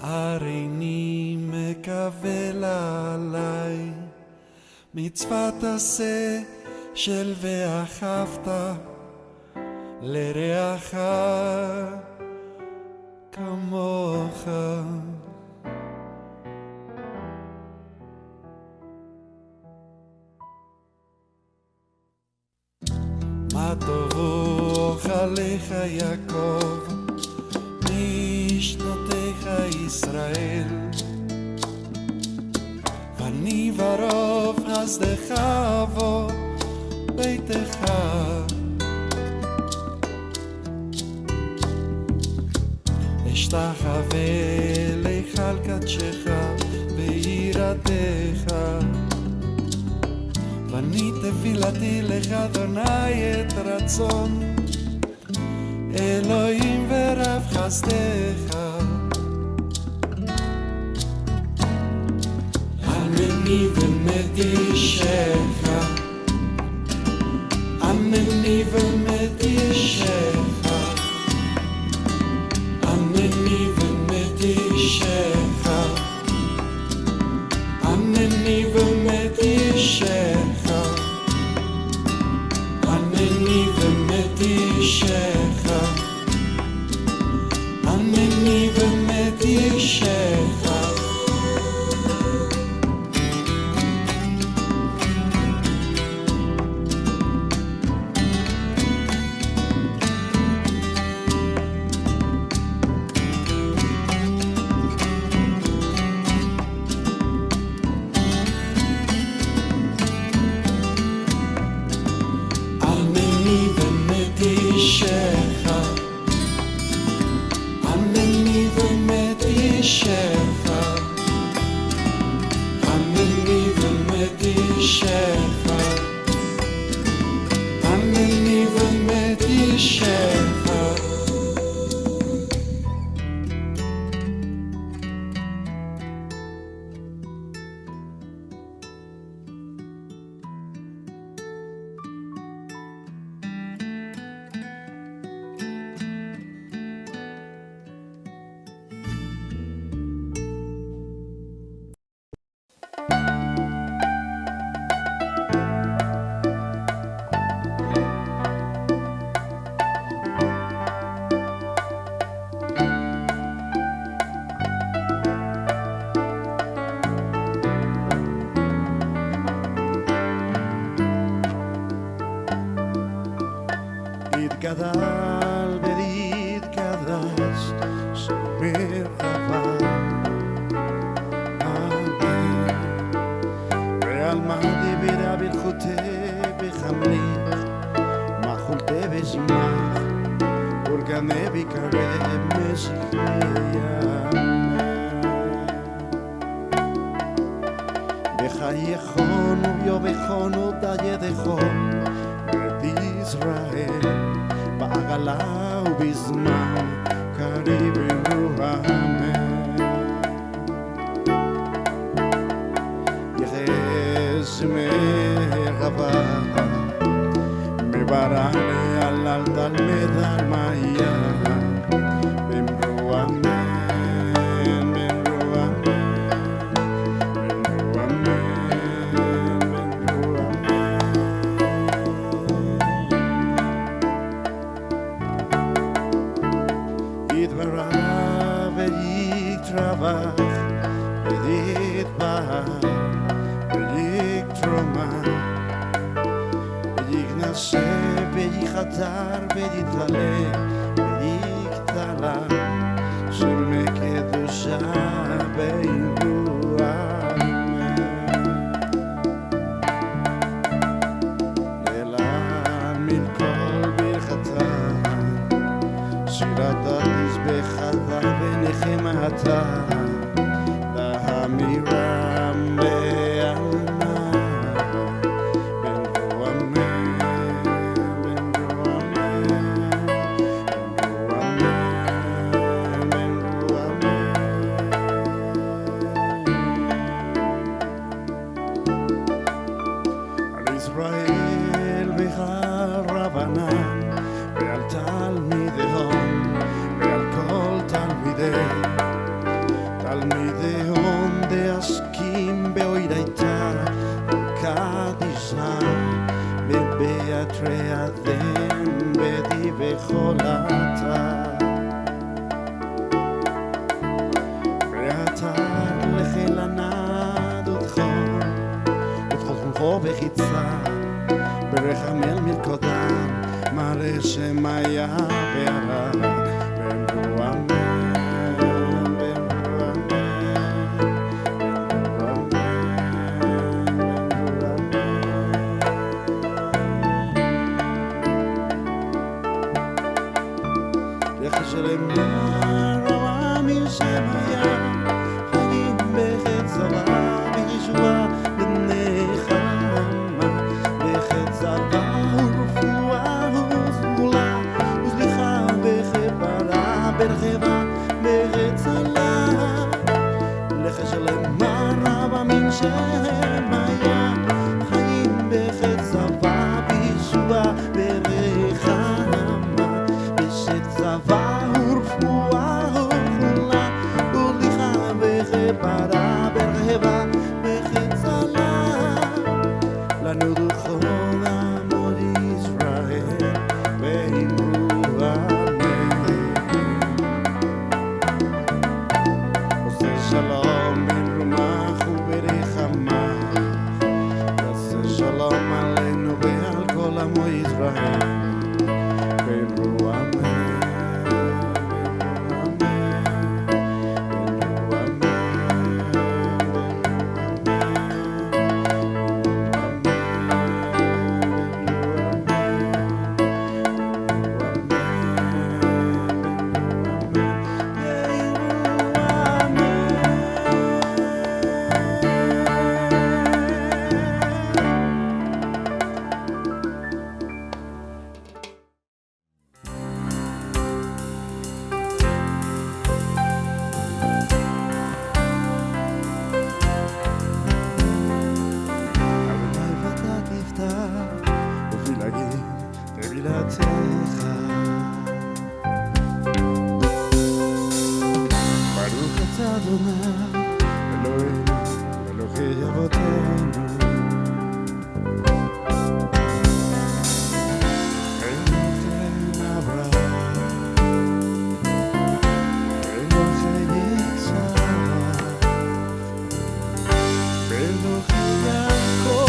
הריני מקבל עליי מצוות עשה של ואהבת לרעך כמוך. מה טובו אוכליך יעקב משנותיך ישראל, ואני ברוב חסדך אבוא ביתך. אשתחווה להיכל קדשך ביראתך, ואני תפילתי לך אדוני את רצון אלוהים ורב חסדך. ענני ומתישך, ענני ומתישך, ענני ומתישך, ענני ומתישך, ענני ומתישך, ענני ומתישך. גדל והתקדש שמר חבל אמן ועל מה דיברה ברכותי בחמליך מחולתי וזמח ולגני בקרב משיחיה בחייכון וביובכון ובידכון בית ישראל בעגלה ובזמן קריב אמן. יחס מרחבה מברעני על תלמד על מאיה במרו אמן במרו אמן במרו אמן במרו אמן. יתברא ויתרווח ויתבהר ויקטרומה ויגנשא ויחתר ויתעלה ויקטלה שמי קדושה באמרו אמן. להעמיד כל ברכתה שירת המזבחה ונחמתה להמירם בעלמא במרו אמן במרו אמן במרו אמן במרו אמן. על ישראל ועל רבנן ועל תלמידיהם ועל כל תלמידי תלמידיון דעסקים באוירייתא קדישא בבאתרי אדם בדיבי חולתה ואתה לחילנה דודכו ודחו בחיצה ברחמל מלכודם מראה שמיה בערה ואמרו אמן שלמר העמים שמיה חיים בחץ זבה בישועה ונחמה בחץ זבה ורפואה וסגולה וסליחה וכפרה ברחבה ורצלה לך שלמר העמים שמיה חיים בחץ זבה בישועה ונחמה בחץ זבה para berheba bechetsala lanu duchol amor Israel veimru amen ose shalom ben rumach uberechama ose shalom aleinu ve'al kol amo Israel veimru amen. ברוך אתה אדוני אלוהינו אלוהי אבותינו אלוהי אברהם אלוהי יצחק אלוהי יעקב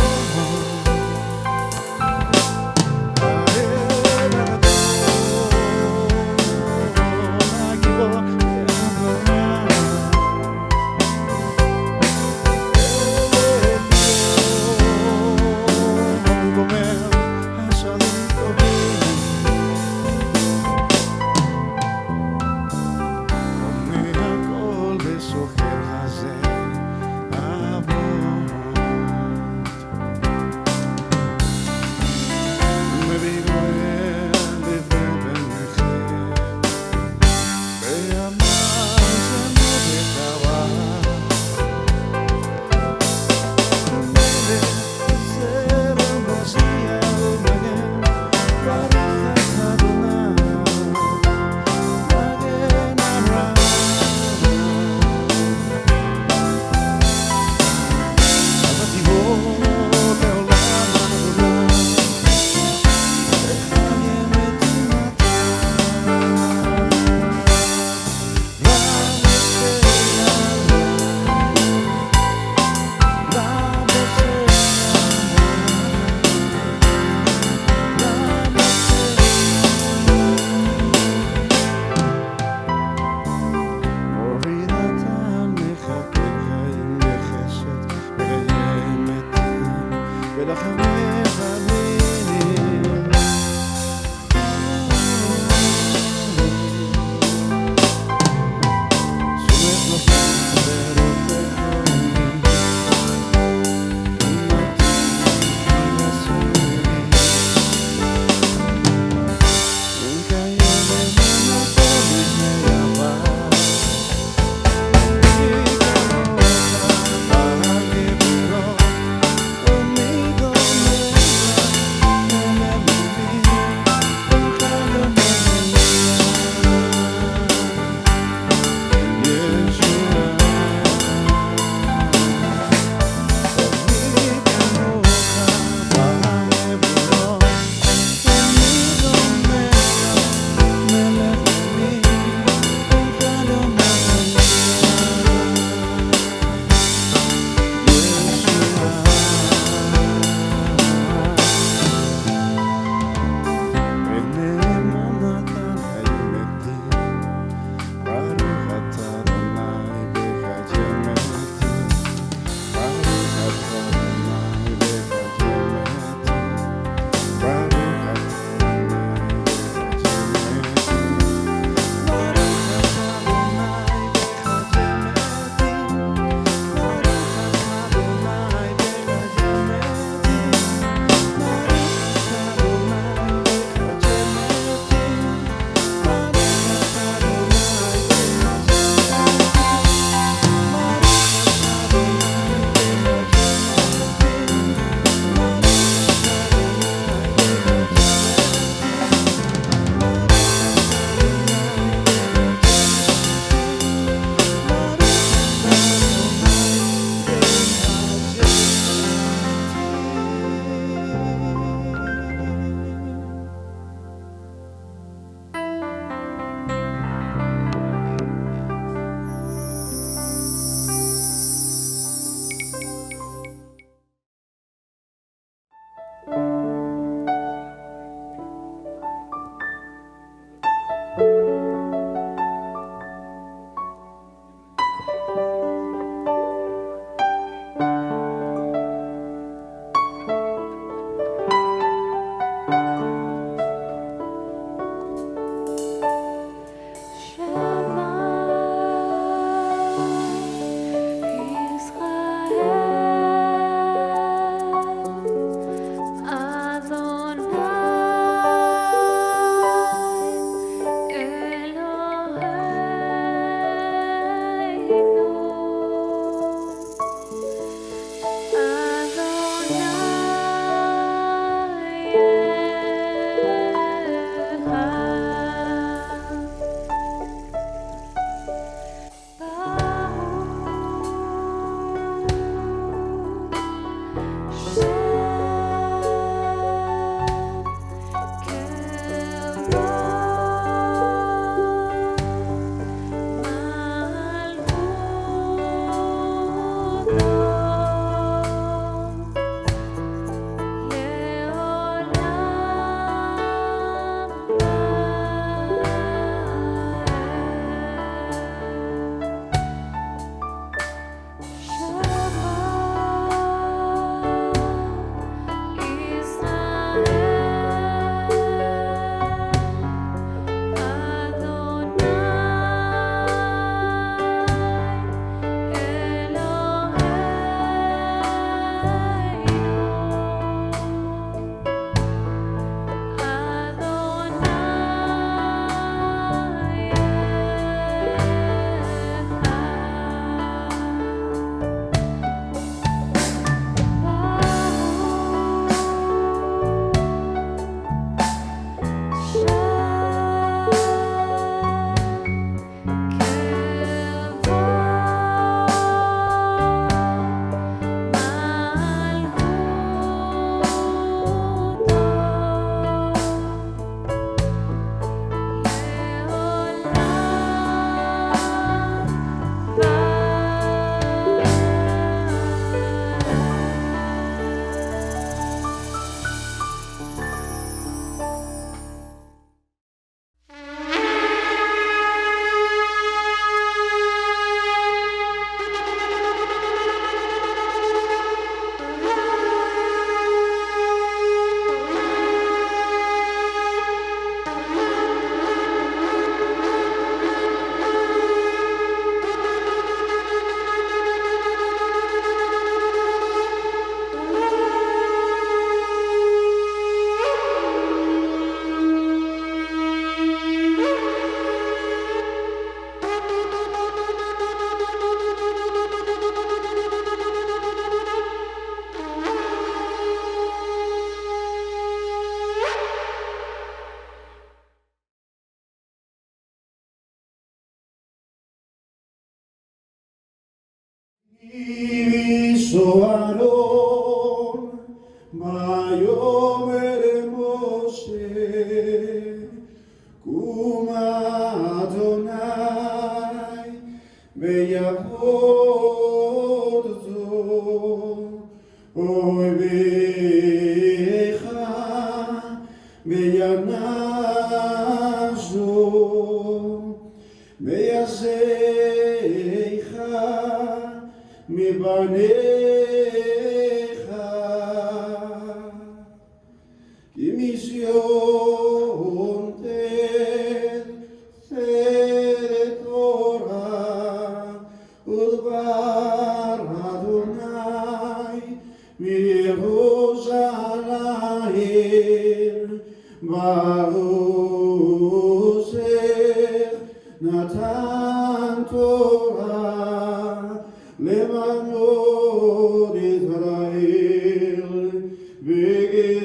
Soaron, Mayomer Moshe, Kuma Adonai, Beyavoto, Oy Becha, Beyanazo, Beyazecha, Mi baneja, y misión de Torah, Udbar Adonai, mi Yerushalayim, Baruch Natan Torah, למנות ישראל בקדושתו.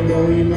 Elohim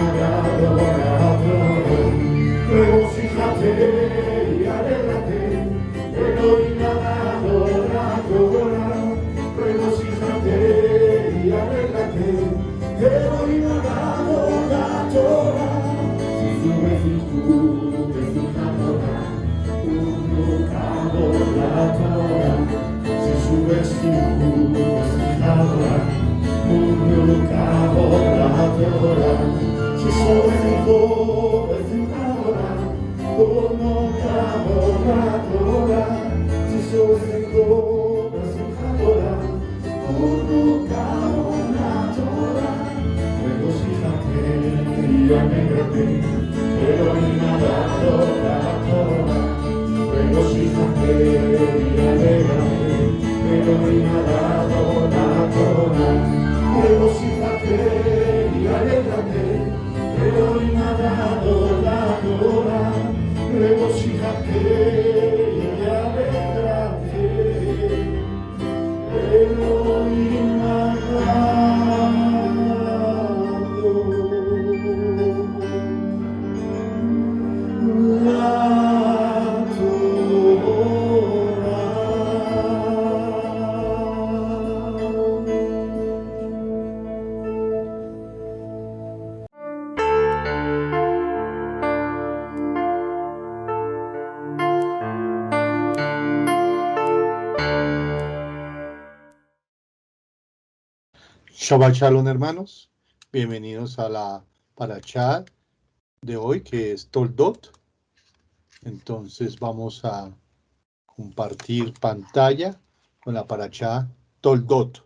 Shabbat Shalom, hermanos. Bienvenidos a la parashá de hoy, que es Toldot. Entonces vamos a compartir pantalla con la parashá Toldot.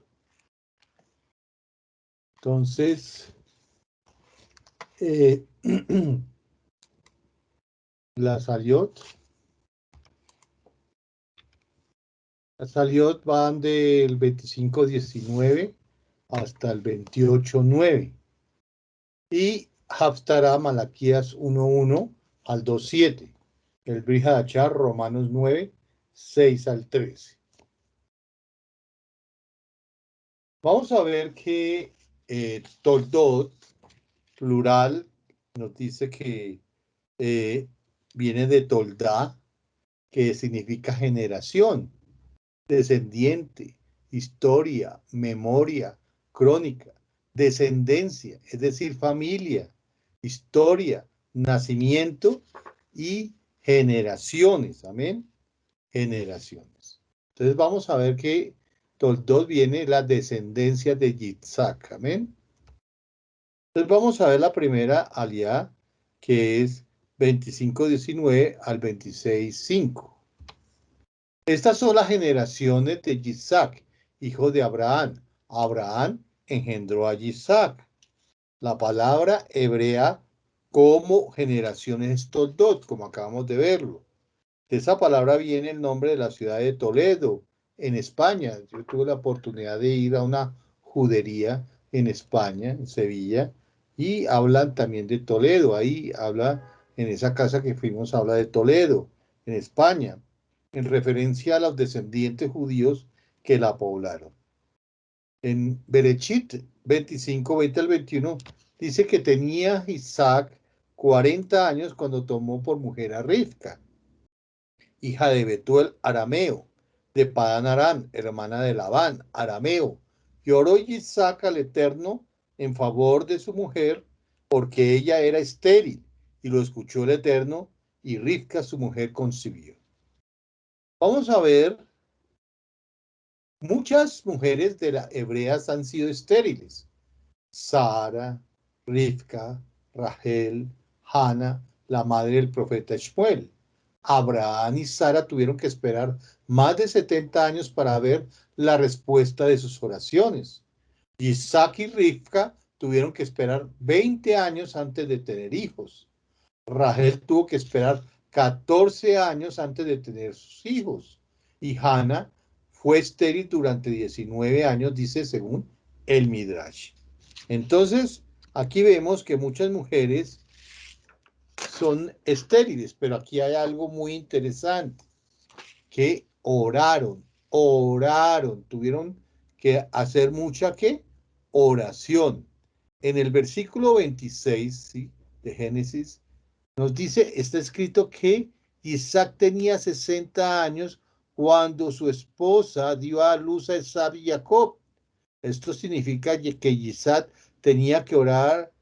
Entonces, las Aliot van del 25:19 hasta el 28:9. Y Haftarah, Malaquías 1:1 al 2:7. El Brit Hadashah, Romanos 9, 6 al 13. Vamos a ver que Toldot, plural, nos dice que viene de Toldá, que significa generación, descendiente, historia, memoria, crónica, descendencia, es decir, familia, historia, nacimiento y generaciones. Amén. Generaciones. Entonces vamos a ver que Toldot viene la descendencia de Yitzhak. Amén. Entonces vamos a ver la primera aliá, que es 25:19 al 26:5. Estas son las generaciones de Yitzhak, hijo de Abraham. Abraham engendró a Yitzhak. La palabra hebrea como generaciones es Toldot, como acabamos de verlo. De esa palabra viene el nombre de la ciudad de Toledo, en España. Yo tuve la oportunidad de ir a una judería en España, en Sevilla, y hablan también de Toledo. Ahí habla, en esa casa que fuimos, habla de Toledo, en España, en referencia a los descendientes judíos que la poblaron. En Berechit 25, 20 al 21, dice que tenía Isaac 40 años cuando tomó por mujer a Rivka, hija de Betuel arameo, de Padán Aram, hermana de Labán, arameo. Y oró Isaac al Eterno en favor de su mujer, porque ella era estéril, y lo escuchó el Eterno, y Rivka, su mujer, concibió. Vamos a ver, muchas mujeres de las hebreas han sido estériles. Sara, Rivka, Rachel, Hana, la madre del profeta Shmuel. Abraham y Sara tuvieron que esperar más de 70 años para ver la respuesta de sus oraciones. Isaac y Rivka tuvieron que esperar 20 años antes de tener hijos. Rachel tuvo que esperar 14 años antes de tener sus hijos. Y Hana fue estéril durante 19 años, dice según el Midrash. Entonces, aquí vemos que muchas mujeres son estériles, pero aquí hay algo muy interesante, que oraron, tuvieron que hacer mucha ¿qué? Oración. En el versículo 26, ¿sí?, de Génesis, nos dice, está escrito que Isaac tenía 60 años cuando su esposa dio a luz a Esab y Jacob. Esto significa que Isaac tenía que orar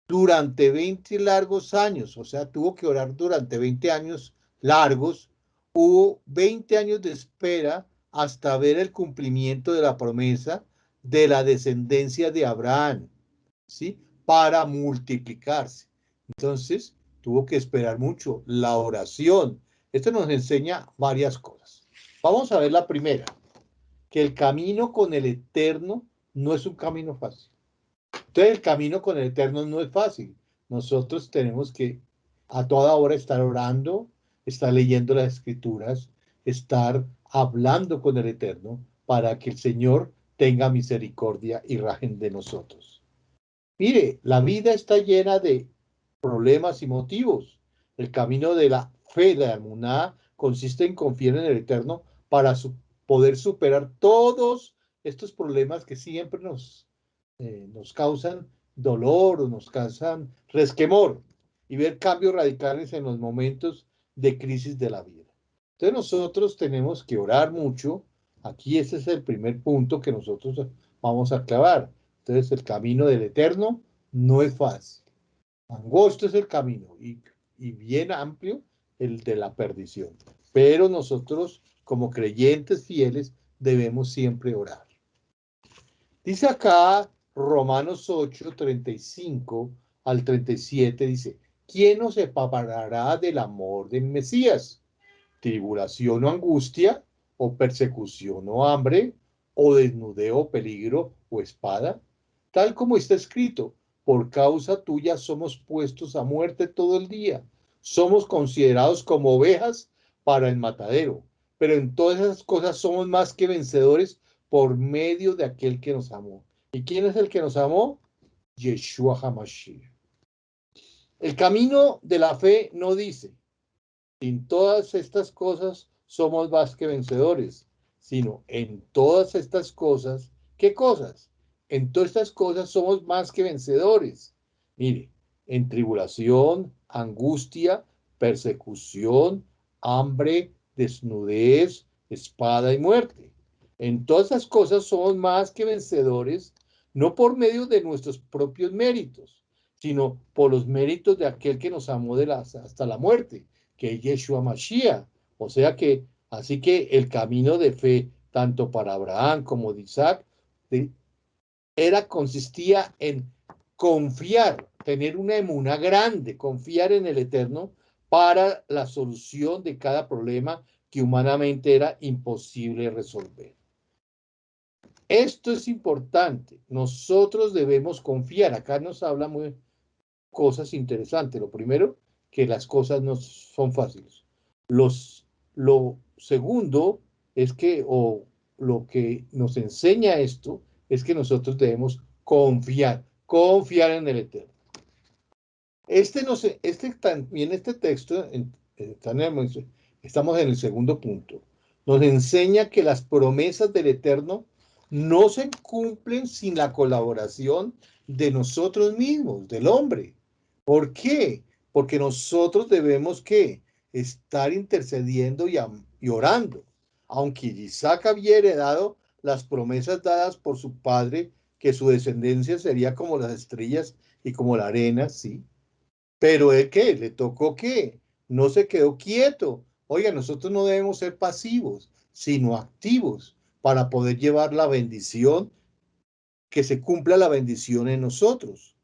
durante 20 largos años, o sea, tuvo que orar durante 20 años largos. Hubo 20 años de espera hasta ver el cumplimiento de la promesa de la descendencia de Abraham, ¿sí?, para multiplicarse. Entonces, tuvo que esperar mucho. La oración. Esto nos enseña varias cosas. Vamos a ver la primera, que el camino con el Eterno no es un camino fácil. Entonces, el camino con el Eterno no es fácil. Nosotros tenemos que a toda hora estar orando, estar leyendo las Escrituras, estar hablando con el Eterno para que el Señor tenga misericordia y rajen de nosotros. Mire, la vida está llena de problemas y motivos. El camino de la fe, la emuná, consiste en confiar en el Eterno para poder superar todos estos problemas que siempre nos causan dolor o nos causan resquemor, y ver cambios radicales en los momentos de crisis de la vida. Entonces nosotros tenemos que orar mucho. Aquí ese es el primer punto que nosotros vamos a clavar. Entonces el camino del Eterno no es fácil. Angosto es el camino y bien amplio el de la perdición. Pero nosotros, como creyentes fieles, debemos siempre orar. Dice acá Romanos 8, 35 al 37, dice, ¿quién nos separará del amor del Mesías? ¿Tribulación o angustia, o persecución o hambre, o desnudeo o peligro o espada? Tal como está escrito, por causa tuya somos puestos a muerte todo el día. Somos considerados como ovejas para el matadero, pero en todas esas cosas somos más que vencedores por medio de aquel que nos amó. ¿Y quién es el que nos amó? Yeshua HaMashiach. El camino de la fe no dice, en todas estas cosas somos más que vencedores, sino en todas estas cosas, ¿qué cosas? En todas estas cosas somos más que vencedores. Mire, en tribulación, angustia, persecución, hambre, desnudez, espada y muerte. En todas estas cosas somos más que vencedores, no por medio de nuestros propios méritos, sino por los méritos de aquel que nos amó hasta la muerte, que es Yeshua Mashiach. O sea que, así que el camino de fe, tanto para Abraham como de Isaac, consistía en confiar, tener una emuná grande, confiar en el Eterno para la solución de cada problema que humanamente era imposible resolver. Esto es importante. Nosotros debemos confiar. Acá nos habla muy cosas interesantes. Lo primero, que las cosas no son fáciles. Lo segundo es que, o lo que nos enseña esto, es que nosotros debemos confiar en el Eterno. También este texto, estamos en el segundo punto, nos enseña que las promesas del Eterno no se cumplen sin la colaboración de nosotros mismos, del hombre. ¿Por qué? Porque nosotros debemos ¿qué? Estar intercediendo y orando. Aunque Isaac había heredado las promesas dadas por su padre, que su descendencia sería como las estrellas y como la arena, ¿sí? Pero ¿de qué? ¿Le tocó qué? No se quedó quieto. Oiga, nosotros no debemos ser pasivos, sino activos para poder llevar la bendición, que se cumpla la bendición en nosotros.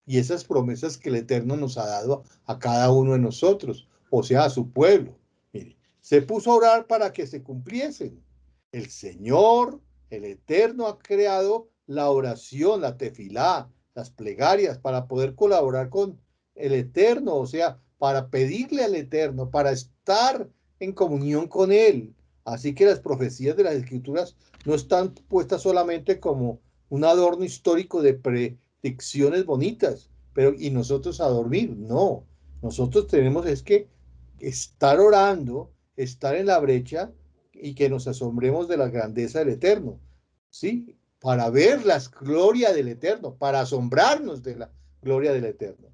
Y esas promesas que el Eterno nos ha dado a cada uno de nosotros, o sea, a su pueblo. Mire, se puso a orar para que se cumpliesen. El Señor, el Eterno, ha creado la oración, la tefilá, las plegarias para poder colaborar con el Eterno, o sea, para pedirle al Eterno, para estar en comunión con Él. Así que las profecías de las Escrituras no están puestas solamente como un adorno histórico de predicciones bonitas, pero y nosotros a dormir, no. Nosotros tenemos es que estar orando, estar en la brecha y que nos asombremos de la grandeza del Eterno, ¿sí? Para ver la gloria del Eterno, para asombrarnos de la gloria del Eterno.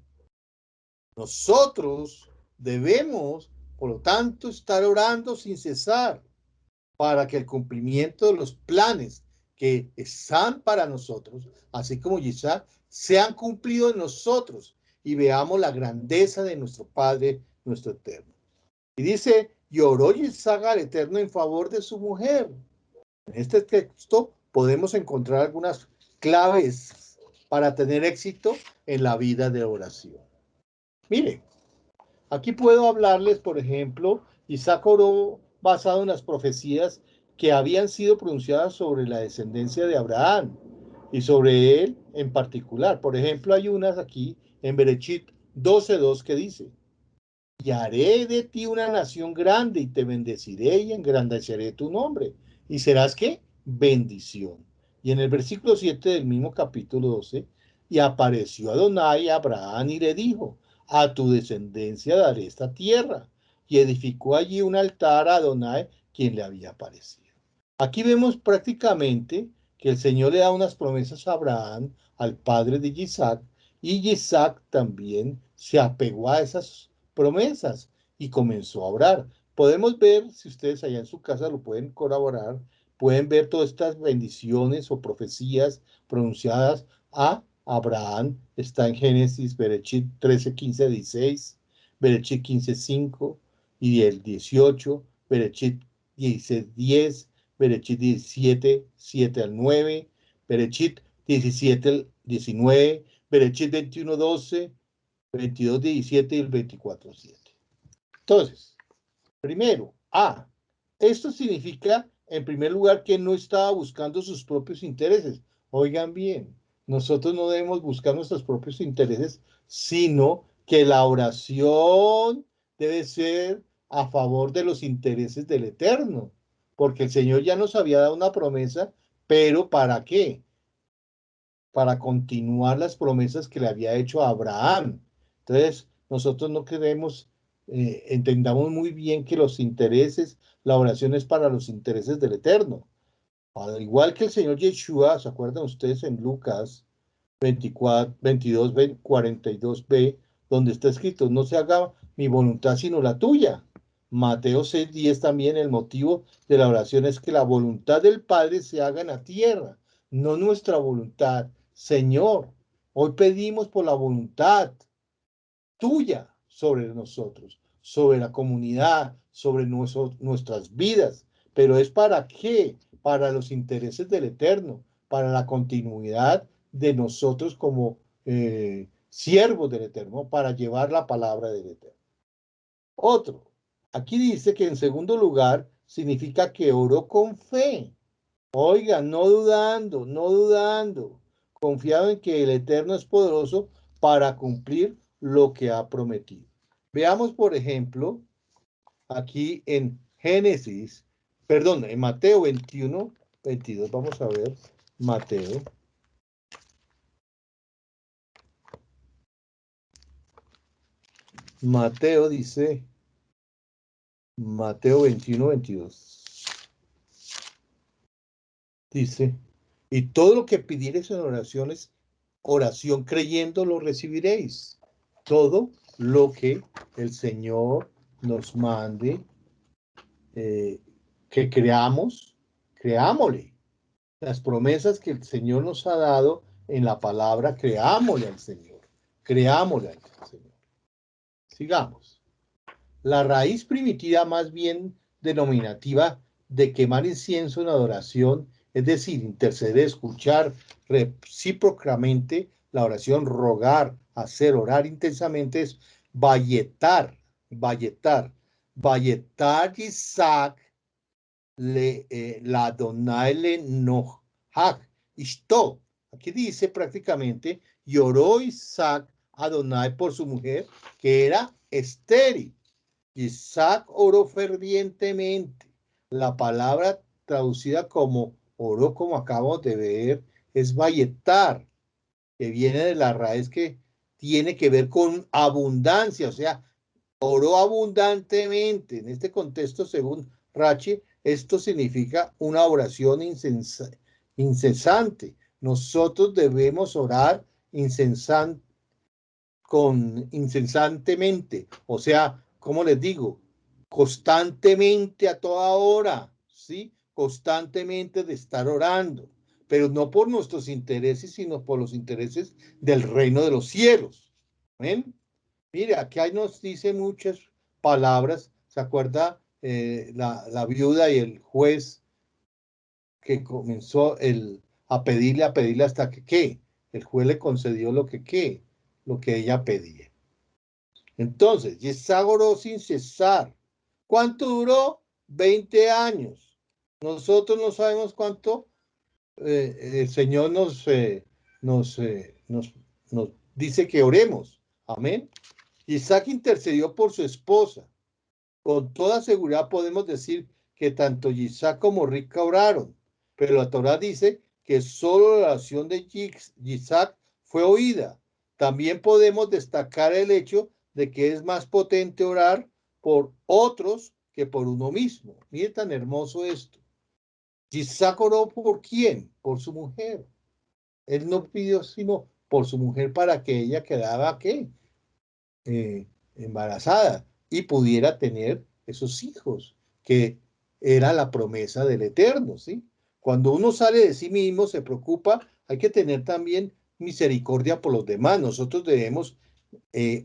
Nosotros debemos, por lo tanto, estar orando sin cesar para que el cumplimiento de los planes que están para nosotros, así como Isaac, sean cumplidos en nosotros y veamos la grandeza de nuestro Padre, nuestro Eterno. Y dice, y oró Isaac al Eterno en favor de su mujer. En este texto podemos encontrar algunas claves para tener éxito en la vida de oración. Mire, aquí puedo hablarles, por ejemplo, Isaac oró basado en las profecías que habían sido pronunciadas sobre la descendencia de Abraham y sobre él en particular. Por ejemplo, hay unas aquí en Berechit 12:2 que dice, y haré de ti una nación grande y te bendeciré y engrandeceré tu nombre. ¿Y serás qué? Bendición. Y en el versículo 7 del mismo capítulo 12, y apareció Adonai a Abraham y le dijo, a tu descendencia daré esta tierra. Y edificó allí un altar a Adonai, quien le había aparecido. Aquí vemos prácticamente que el Señor le da unas promesas a Abraham, al padre de Isaac, y Isaac también se apegó a esas promesas y comenzó a orar. Podemos ver, si ustedes allá en su casa lo pueden corroborar, pueden ver todas estas bendiciones o profecías pronunciadas a Abraham. Está en Génesis, Berechit 13, 15, 16, Berechit 15, 5 y el 18, Berechit 16, 10, Berechit 17, 7 al 9, Berechit 17, 19, Berechit 21, 12, 22, 17 y el 24, 7. Entonces, primero, esto significa, en primer lugar, que no estaba buscando sus propios intereses. Oigan bien, nosotros no debemos buscar nuestros propios intereses, sino que la oración debe ser a favor de los intereses del Eterno, porque el Señor ya nos había dado una promesa, pero ¿para qué? Para continuar las promesas que le había hecho a Abraham. Entonces, nosotros no queremos, entendamos muy bien que los intereses, la oración es para los intereses del Eterno. Al igual que el Señor Yeshua, ¿se acuerdan ustedes en Lucas 24, 22, 42b, donde está escrito, no se haga mi voluntad sino la tuya? Mateo 6:10 también, el motivo de la oración es que la voluntad del Padre se haga en la tierra, no nuestra voluntad. Señor, hoy pedimos por la voluntad tuya sobre nosotros, sobre la comunidad, sobre nuestras vidas. Pero ¿es para qué? Para los intereses del Eterno, para la continuidad de nosotros como siervos del Eterno, para llevar la palabra del Eterno. Otro, aquí dice que en segundo lugar significa que oró con fe. Oiga, no dudando, no dudando, confiado en que el Eterno es poderoso para cumplir lo que ha prometido. Veamos, por ejemplo, aquí en en Mateo 21, 22, vamos a ver, Mateo dice, Mateo 21, 22, dice, y todo lo que pidiereis en oración creyendo lo recibiréis. Todo lo que el Señor nos mande que creámosle. Las promesas que el Señor nos ha dado en la palabra, creámosle al Señor. Creámosle al Señor. Sigamos. La raíz primitiva, más bien denominativa, de quemar incienso en adoración, es decir, interceder, escuchar recíprocamente la oración, rogar, hacer, orar intensamente, es valletar, Isaac, la Adonai le nohag, ishto. Aquí dice prácticamente, lloró Isaac Adonai por su mujer, que era estéril. Isaac oró fervientemente. La palabra traducida como oró, como acabamos de ver, es valletar, que viene de la raíz que tiene que ver con abundancia, o sea, oró abundantemente. En este contexto, según Rachi, esto significa una oración incesante. Nosotros debemos orar incesantemente, o sea, ¿cómo les digo? Constantemente, a toda hora, ¿sí? Constantemente de estar orando, pero no por nuestros intereses, sino por los intereses del reino de los cielos. ¿Ven? Mire, aquí nos dice muchas palabras. ¿Se acuerda la viuda y el juez que comenzó a pedirle hasta que ¿qué? El juez le concedió lo que ella pedía. Entonces, Isaac oró sin cesar. ¿Cuánto duró? 20 años. Nosotros no sabemos cuánto el Señor nos dice que oremos. Amén. Isaac intercedió por su esposa. Con toda seguridad podemos decir que tanto Isaac como Rica oraron, pero la Torá dice que solo la oración de Isaac fue oída. También podemos destacar el hecho de que es más potente orar por otros que por uno mismo. Mire tan hermoso esto. Isaac oró por quién? Por su mujer. Él no pidió sino por su mujer para que ella quedara ¿qué? Embarazada y pudiera tener esos hijos, que era la promesa del Eterno, ¿sí? Cuando uno sale de sí mismo, se preocupa, hay que tener también misericordia por los demás. Nosotros debemos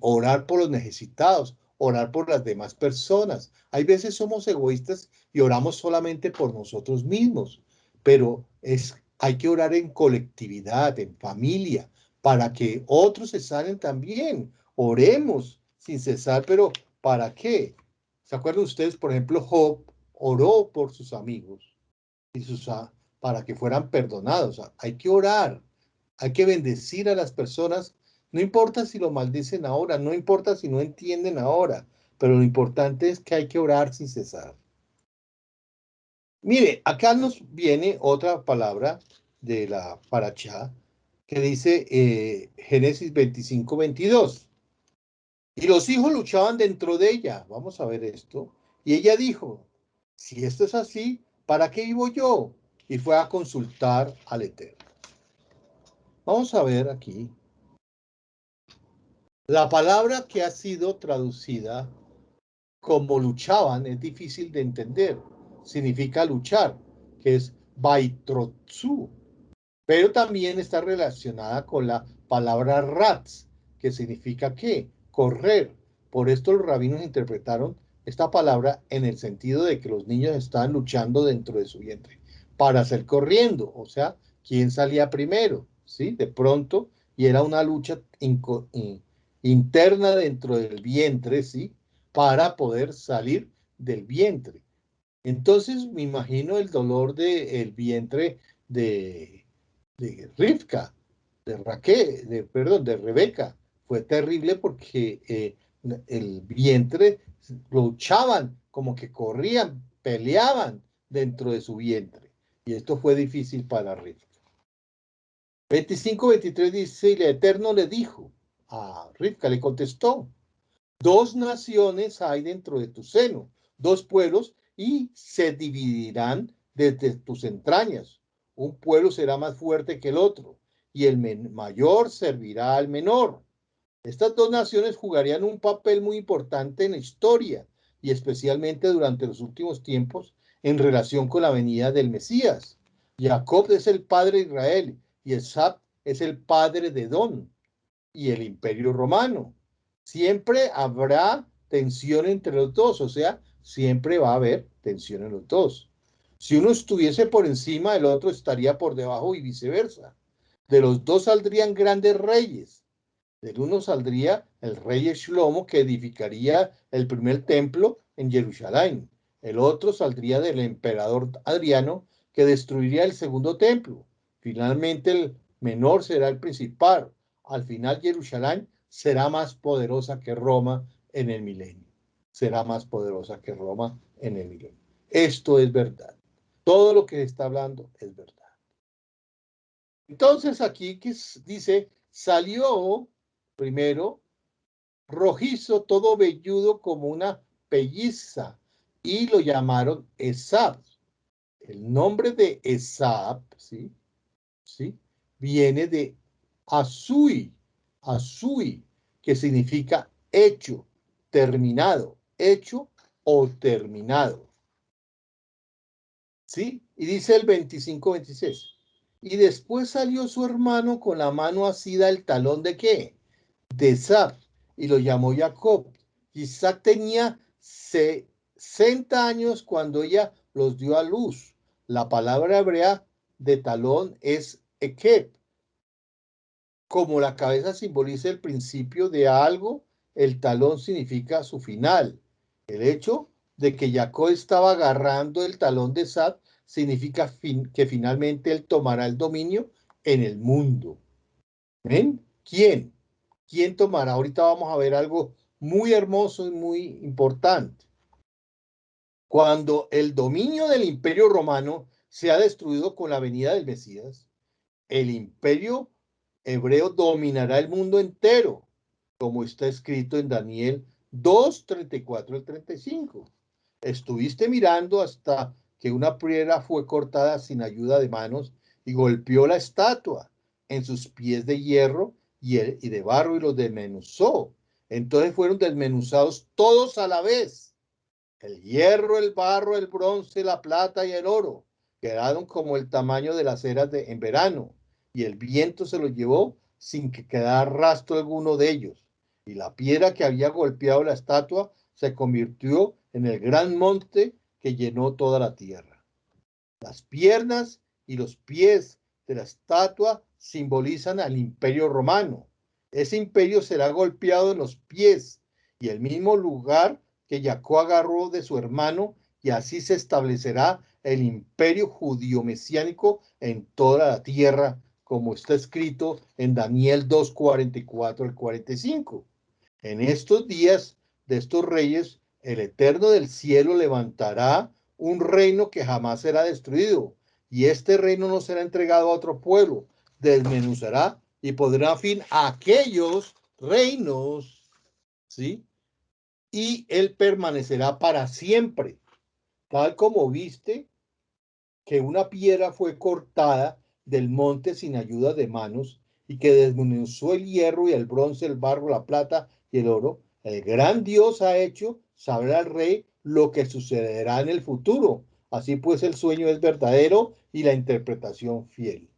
orar por los necesitados, orar por las demás personas. Hay veces somos egoístas y oramos solamente por nosotros mismos, pero es Hay que orar en colectividad, en familia, para que otros se sanen también. Oremos sin cesar, pero ¿para qué? ¿Se acuerdan ustedes, por ejemplo, Job oró por sus amigos y para que fueran perdonados? Hay que orar, hay que bendecir a las personas, no importa si lo maldicen ahora, no importa si no entienden ahora, pero lo importante es que hay que orar sin cesar. Mire, acá nos viene otra palabra de la Parachá que dice Génesis 25:22. Y los hijos luchaban dentro de ella. Vamos a ver esto. Y ella dijo, si esto es así, ¿para qué vivo yo? Y fue a consultar al Eterno. Vamos a ver aquí. La palabra que ha sido traducida como luchaban es difícil de entender. Significa luchar, que es baitrotsu, pero también está relacionada con la palabra ratz, que significa ¿qué? Correr. Por esto los rabinos interpretaron esta palabra en el sentido de que los niños estaban luchando dentro de su vientre para hacer corriendo, o sea, quién salía primero, ¿sí? De pronto, y era una lucha interna dentro del vientre, ¿sí? Para poder salir del vientre. Entonces me imagino el dolor del vientre de Rivka, de Raquel, perdón, de Rebeca. Fue terrible porque el vientre luchaban, como que corrían, peleaban dentro de su vientre. Y esto fue difícil para Rivka. 25:23 dice, y el Eterno le dijo a Rivka, le contestó, dos naciones hay dentro de tu seno, dos pueblos, y se dividirán desde tus entrañas. Un pueblo será más fuerte que el otro, y el mayor servirá al menor. Estas dos naciones jugarían un papel muy importante en la historia, y especialmente durante los últimos tiempos en relación con la venida del Mesías. Jacob es el padre de Israel, y Esab es el padre de Edom y el Imperio Romano. Siempre habrá tensión entre los dos, o sea, siempre va a haber tensión en los dos. Si uno estuviese por encima, el otro estaría por debajo y viceversa. De los dos saldrían grandes reyes. Del uno saldría el rey Shlomo, que edificaría el primer templo en Jerusalén. El otro saldría del emperador Adriano, que destruiría el segundo templo. Finalmente, el menor será el principal. Al final, Jerusalén será más poderosa que Roma en el milenio. Será más poderosa que Roma en el milenio. Esto es verdad. Todo lo que se está hablando es verdad. Entonces, aquí que dice, salió primero rojizo, todo velludo como una pelliza, y lo llamaron Esab. El nombre de Esab, ¿sí? ¿Sí? Viene de Azui, Azui, que significa hecho, terminado, hecho o terminado. ¿Sí? Y dice el 25-26. Y después salió su hermano con la mano asida al talón de ¿qué? De Isaac, y lo llamó Jacob. Isaac tenía 60 años cuando ella los dio a luz. La palabra hebrea de talón es ekeb. Como la cabeza simboliza el principio de algo, el talón significa su final. El hecho de que Jacob estaba agarrando el talón de Sad significa que finalmente él tomará el dominio en el mundo. ¿Ven? ¿Quién? ¿Quién tomará? Ahorita vamos a ver algo muy hermoso y muy importante. Cuando el dominio del Imperio Romano se ha destruido con la venida del Mesías, el Imperio hebreo dominará el mundo entero, como está escrito en Daniel 2:34-35. Estuviste mirando hasta que una piedra fue cortada sin ayuda de manos y golpeó la estatua en sus pies de hierro y de barro y los desmenuzó. Entonces fueron desmenuzados todos a la vez. El hierro, el barro, el bronce, la plata y el oro quedaron como el tamaño de las eras en verano, y el viento se los llevó sin que quedara rastro alguno de ellos. Y la piedra que había golpeado la estatua se convirtió en el gran monte que llenó toda la tierra. Las piernas y los pies de la estatua simbolizan al imperio romano. Ese imperio será golpeado en los pies y el mismo lugar que Jacob agarró de su hermano, y así se establecerá el imperio judío mesiánico en toda la tierra, como está escrito en Daniel 2:44 al 45. En estos días de estos reyes, el Eterno del cielo levantará un reino que jamás será destruido, y este reino no será entregado a otro pueblo, desmenuzará y pondrá fin a aquellos reinos, ¿sí? Y él permanecerá para siempre, tal como viste que una piedra fue cortada del monte sin ayuda de manos, y que desmenuzó el hierro y el bronce, el barro, la plata y el oro. El gran Dios ha hecho saber al rey lo que sucederá en el futuro. Así pues, el sueño es verdadero y la interpretación fiel.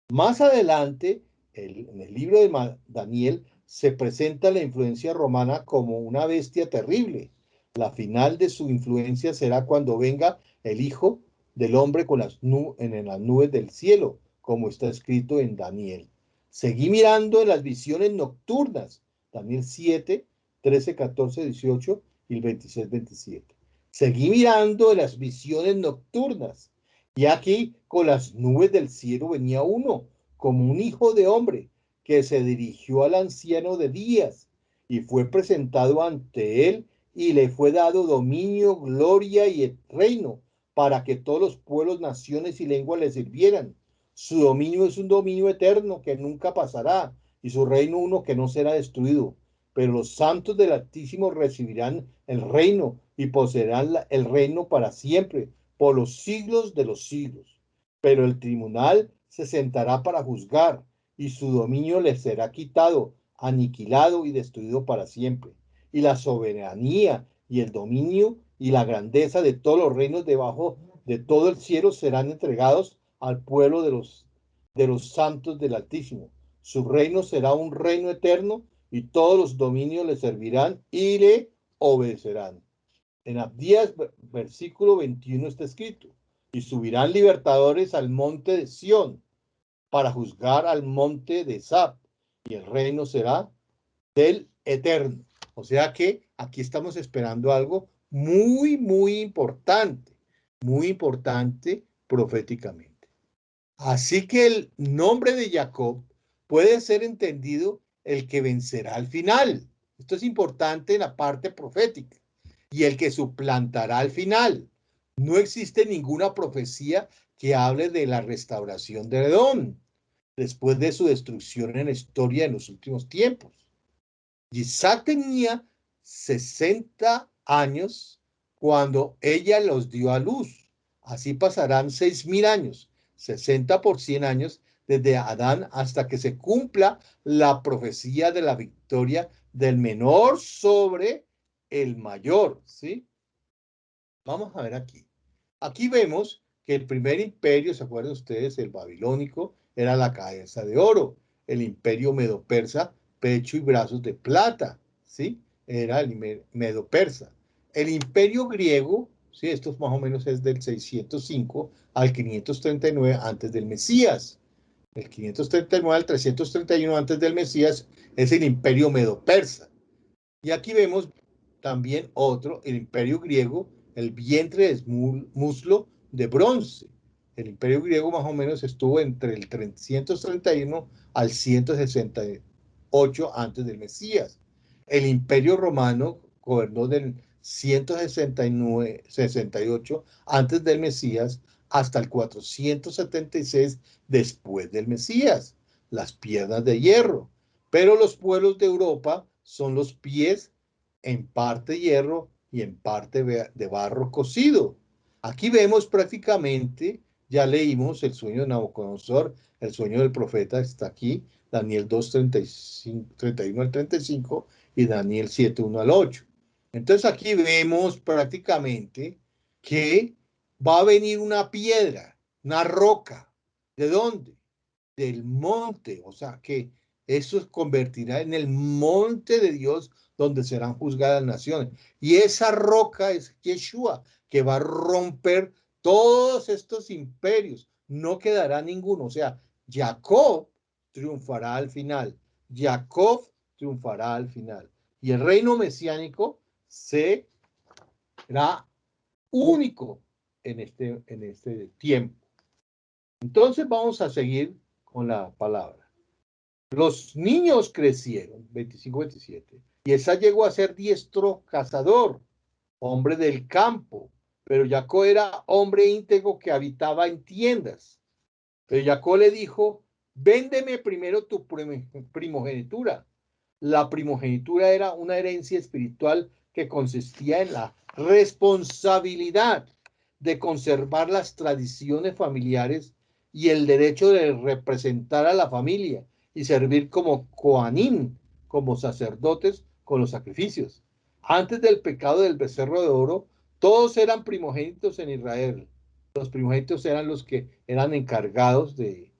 Más adelante, en el libro de Daniel, se presenta la influencia romana como una bestia terrible. La final de su influencia será cuando venga el Hijo del Hombre con en las nubes del cielo, como está escrito en Daniel. Seguí mirando en las visiones nocturnas, Daniel 7, 13, 14, 18 y el 26, 27. Seguí mirando en las visiones nocturnas, y aquí con las nubes del cielo venía uno, como un hijo de hombre, que se dirigió al anciano de días, y fue presentado ante él, y le fue dado dominio, gloria y el reino, para que todos los pueblos, naciones y lenguas le sirvieran. Su dominio es un dominio eterno que nunca pasará, y su reino uno que no será destruido. Pero los santos del Altísimo recibirán el reino y poseerán el reino para siempre, por los siglos de los siglos. Pero el tribunal se sentará para juzgar, y su dominio les será quitado, aniquilado y destruido para siempre. Y la soberanía y el dominio y la grandeza de todos los reinos debajo de todo el cielo serán entregados al pueblo de los santos del Altísimo. Su reino será un reino eterno, y todos los dominios le servirán y le obedecerán. En Abdías, versículo 21 está escrito: y subirán libertadores al monte de Sión para juzgar al monte de Sab, y el reino será del Eterno. O sea que aquí estamos esperando algo muy importante proféticamente. Así que el nombre de Jacob puede ser entendido el que vencerá al final. Esto es importante en la parte profética. Y el que suplantará al final. No existe ninguna profecía que hable de la restauración de Edom después de su destrucción en la historia en los últimos tiempos. Isaac tenía 60 años cuando ella los dio a luz. Así pasarán 6.000 años, 60 por 100 años, desde Adán hasta que se cumpla la profecía de la victoria del menor sobre el mayor, ¿sí? Vamos a ver aquí. Aquí vemos que el primer imperio, ¿se acuerdan ustedes? El babilónico era la cabeza de oro. El imperio medo-persa, pecho y brazos de plata, ¿sí? Era el medo-persa. El imperio griego, ¿sí? Esto más o menos es del 605 al 539 antes del Mesías. El 539 al 331 antes del Mesías es el imperio medo-persa. Y aquí vemos también otro, el imperio griego, el vientre de muslo de bronce. El imperio griego más o menos estuvo entre el 331 al 168 antes del Mesías. El imperio romano gobernó del 168 antes del Mesías hasta el 476 después del Mesías. Las piernas de hierro. Pero los pueblos de Europa son los pies, en parte hierro y en parte de barro cocido. Aquí vemos prácticamente, ya leímos el sueño de Nabucodonosor, el sueño del profeta está aquí, Daniel 2, 31 al 35 y Daniel 7, 1 al 8. Entonces aquí vemos prácticamente que va a venir una piedra, una roca. ¿De dónde? Del monte, o sea que eso se convertirá en el monte de Dios donde serán juzgadas las naciones. Y esa roca es Yeshua, que va a romper todos estos imperios. No quedará ninguno. O sea, Jacob triunfará al final. Jacob triunfará al final. Y el reino mesiánico será único en este tiempo. Entonces vamos a seguir con la palabra. Los niños crecieron, 25-27, y Esá llegó a ser diestro cazador, hombre del campo, pero Jacob era hombre íntegro que habitaba en tiendas. Pero Jacob le dijo, véndeme primero tu primogenitura. La primogenitura era una herencia espiritual que consistía en la responsabilidad de conservar las tradiciones familiares y el derecho de representar a la familia y servir como coanim, como sacerdotes con los sacrificios. Antes del pecado del becerro de oro, todos eran primogénitos en Israel. Los primogénitos eran los que eran encargados de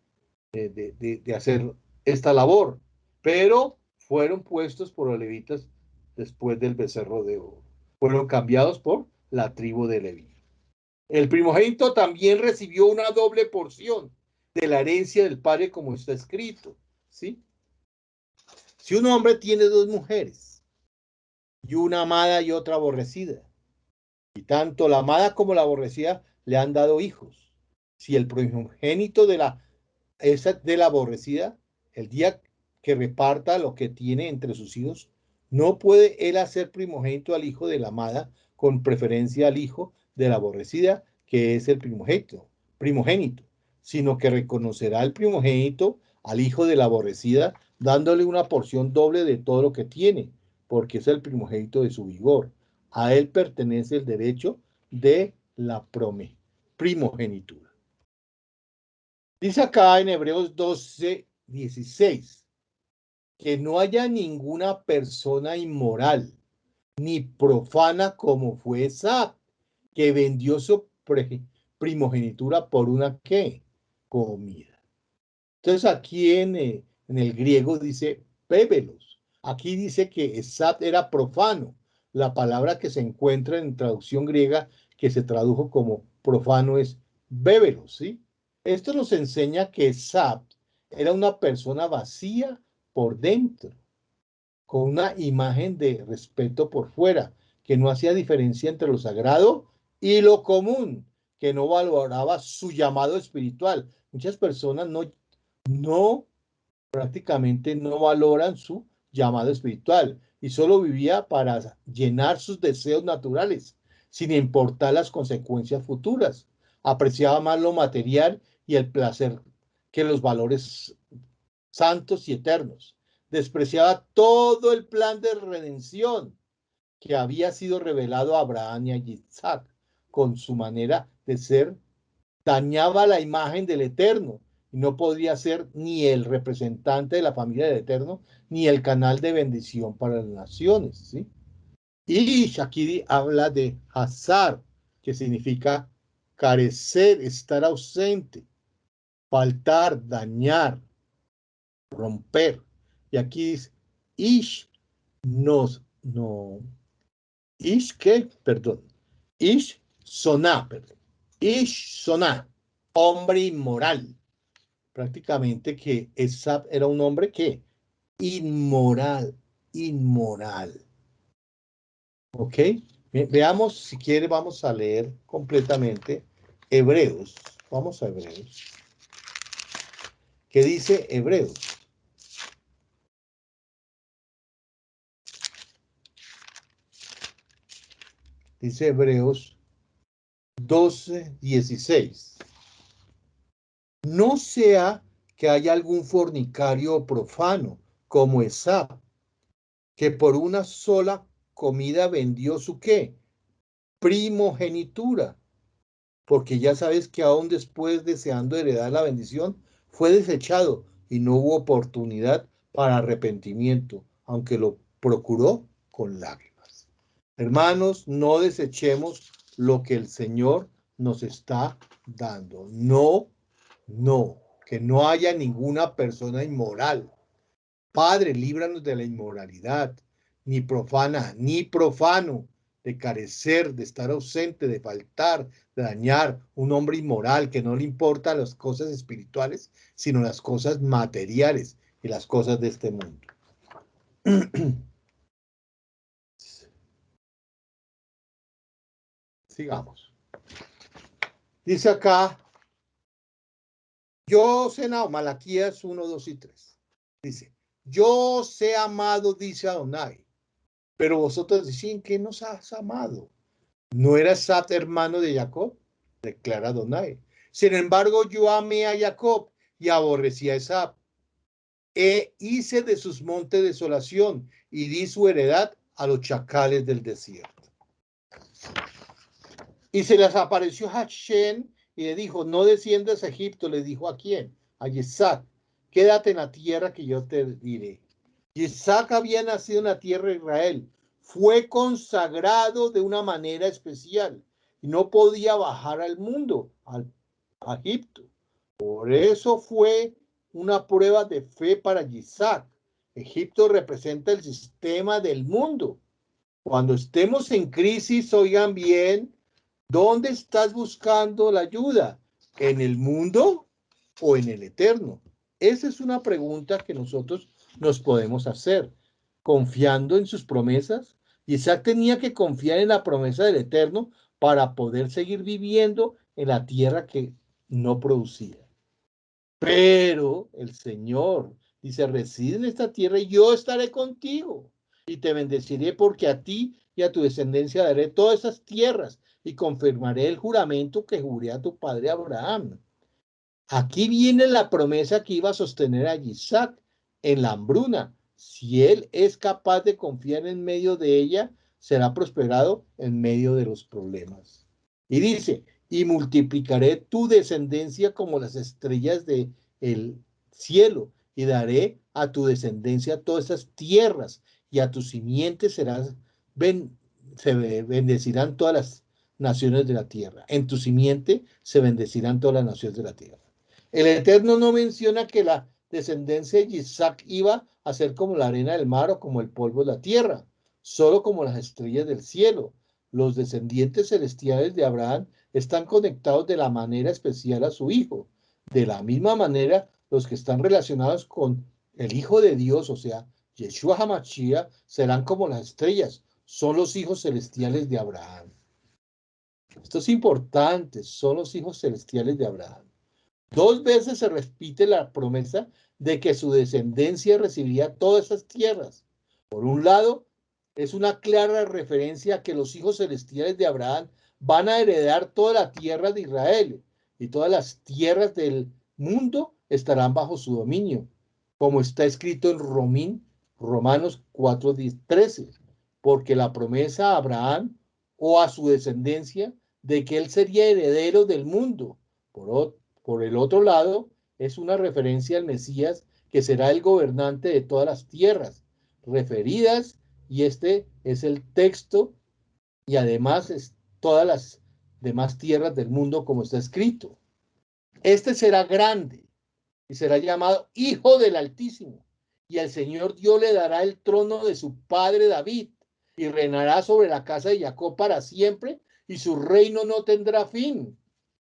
hacer esta labor, pero fueron puestos por los levitas después del becerro de oro. Fueron cambiados por la tribu de Leví. El primogénito también recibió una doble porción de la herencia del padre, como está escrito, ¿sí? Si un hombre tiene dos mujeres, y una amada y otra aborrecida, y tanto la amada como la aborrecida le han dado hijos, si el primogénito de la aborrecida, el día que reparta lo que tiene entre sus hijos, no puede él hacer primogénito al hijo de la amada con preferencia al hijo de la aborrecida, que es el primogénito, sino que reconocerá el primogénito al hijo de la aborrecida, dándole una porción doble de todo lo que tiene, porque es el primogénito de su vigor. A él pertenece el derecho de la primogenitura. Dice acá en Hebreos 12:16 que no haya ninguna persona inmoral ni profana como fue Esá, que vendió su primogenitura por una ¿qué? Comida. Entonces aquí en el griego dice pébelos. Aquí dice que Esá era profano. La palabra que se encuentra en traducción griega que se tradujo como profano es bébelos, ¿sí? Esto nos enseña que Esá era una persona vacía por dentro, con una imagen de respeto por fuera, que no hacía diferencia entre lo sagrado y lo común, que no valoraba su llamado espiritual. Muchas personas prácticamente no valoran su llamado espiritual y solo vivía para llenar sus deseos naturales, sin importar las consecuencias futuras. Apreciaba más lo material y el placer que los valores santos y eternos. Despreciaba todo el plan de redención que había sido revelado a Abraham y a Isaac con su manera de ser. Dañaba la imagen del Eterno y no podría ser ni el representante de la familia del Eterno ni el canal de bendición para las naciones, ¿sí? Y Shakiri habla de hazar, que significa carecer, estar ausente, faltar, dañar, romper. Y aquí dice ish no, ish qué, perdón, ish soná, perdón, ish soná, hombre inmoral. Prácticamente que Esab era un hombre que inmoral. ¿Ok? Veamos, si quiere, vamos a leer completamente Hebreos. Vamos a Hebreos. ¿Qué dice Hebreos? Dice Hebreos 12:16. No sea que haya algún fornicario o profano como Esab, que por una sola comida vendió su ¿qué? Primogenitura, porque ya sabes que aún después deseando heredar la bendición, fue desechado y no hubo oportunidad para arrepentimiento, aunque lo procuró con lágrimas. Hermanos, no desechemos lo que el Señor nos está dando. No, que no haya ninguna persona inmoral. Padre, líbranos de la inmoralidad, ni profana, ni profano, de carecer, de estar ausente, de faltar, de dañar, un hombre inmoral que no le importa las cosas espirituales, sino las cosas materiales y las cosas de este mundo. Sigamos. Dice acá, yo os he amado, Malaquías 1, 2 y 3. Dice, yo os he amado, dice Adonai, pero vosotros decís, ¿qué nos has amado? ¿No era Esab hermano de Jacob? Declara Adonai. Sin embargo, yo amé a Jacob y aborrecí a Esab. Hice de sus montes desolación y di su heredad a los chacales del desierto. Y se les apareció Hashem y le dijo, no desciendas a Egipto. Le dijo, ¿a quién? A Isaac. Quédate en la tierra que yo te diré. Isaac había nacido en la tierra de Israel. Fue consagrado de una manera especial y no podía bajar al mundo, a Egipto. Por eso fue una prueba de fe para Isaac. Egipto representa el sistema del mundo. Cuando estemos en crisis, oigan bien, ¿dónde estás buscando la ayuda? ¿En el mundo o en el eterno? Esa es una pregunta que nosotros nos podemos hacer. ¿Confiando en sus promesas? Isaac tenía que confiar en la promesa del eterno para poder seguir viviendo en la tierra que no producía. Pero el Señor dice, reside en esta tierra y yo estaré contigo y te bendeciré porque a ti y a tu descendencia daré todas esas tierras y confirmaré el juramento que juré a tu padre Abraham. Aquí viene la promesa que iba a sostener a Isaac en la hambruna. Si él es capaz de confiar en medio de ella, será prosperado en medio de los problemas. Y dice, y multiplicaré tu descendencia como las estrellas del cielo, y daré a tu descendencia todas esas tierras, y a tu simiente se bendecirán todas las naciones de la tierra. En tu simiente se bendecirán todas las naciones de la tierra. El Eterno no menciona que la descendencia de Isaac iba a ser como la arena del mar o como el polvo de la tierra, solo como las estrellas del cielo. Los descendientes celestiales de Abraham están conectados de la manera especial a su hijo. De la misma manera, los que están relacionados con el Hijo de Dios, o sea, Yeshua HaMashiach, serán como las estrellas. Son los hijos celestiales de Abraham. Esto es importante, son los hijos celestiales de Abraham. 2 veces se repite la promesa de que su descendencia recibiría todas esas tierras. Por un lado, es una clara referencia a que los hijos celestiales de Abraham van a heredar toda la tierra de Israel y todas las tierras del mundo estarán bajo su dominio, como está escrito en Romanos 4:13, porque la promesa a Abraham o a su descendencia de que él sería heredero del mundo. Por el otro lado, es una referencia al Mesías que será el gobernante de todas las tierras referidas, y este es el texto, y además es todas las demás tierras del mundo como está escrito. Este será grande y será llamado Hijo del Altísimo, y al Señor Dios le dará el trono de su padre David, y reinará sobre la casa de Jacob para siempre, y su reino no tendrá fin.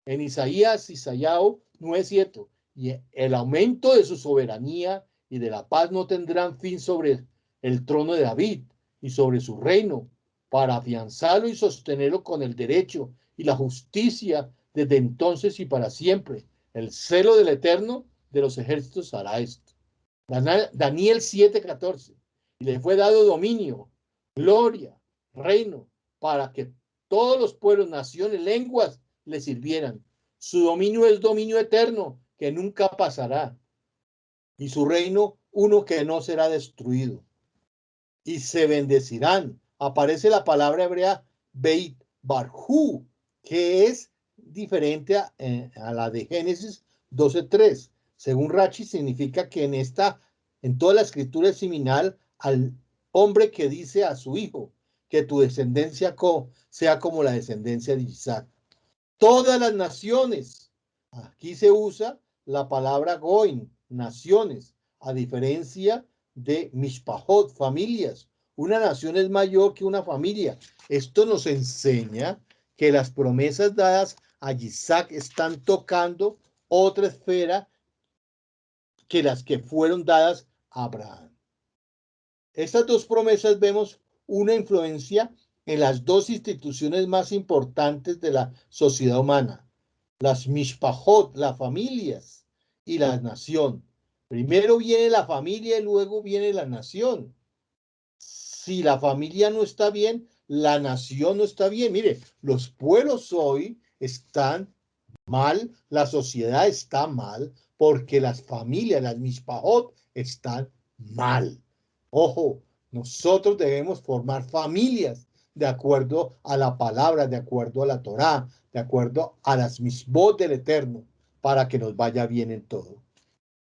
En Isaías 9:7, y el aumento de su soberanía y de la paz no tendrán fin sobre el trono de David y sobre su reino, para afianzarlo y sostenerlo con el derecho y la justicia desde entonces y para siempre. El celo del Eterno de los ejércitos hará esto. Daniel 7:14, y le fue dado dominio, gloria, reino, para que todos los pueblos, naciones, lenguas le sirvieran. Su dominio es dominio eterno, que nunca pasará, y su reino uno que no será destruido. Y se bendecirán. Aparece la palabra hebrea Beit Barhu, que es diferente a la de Génesis 12:3. Según Rashi, significa que en toda la escritura es similar al hombre que dice a su hijo que tu descendencia sea como la descendencia de Isaac. Todas las naciones. Aquí se usa la palabra Goin, naciones, a diferencia de Mishpahot, familias, Una nación es mayor que una familia. Esto nos enseña que las promesas dadas a Isaac están tocando otra esfera que las que fueron dadas a Abraham. Estas dos promesas vemos una influencia en las dos instituciones más importantes de la sociedad humana, las mishpajot, las familias, y la nación. Primero viene la familia y luego viene la nación. Si la familia no está bien, la nación no está bien. Mire, los pueblos hoy están mal, la sociedad está mal, porque las familias, las mishpajot, están mal. Ojo, nosotros debemos formar familias de acuerdo a la palabra, de acuerdo a la Torá, de acuerdo a las misbot del Eterno, para que nos vaya bien en todo.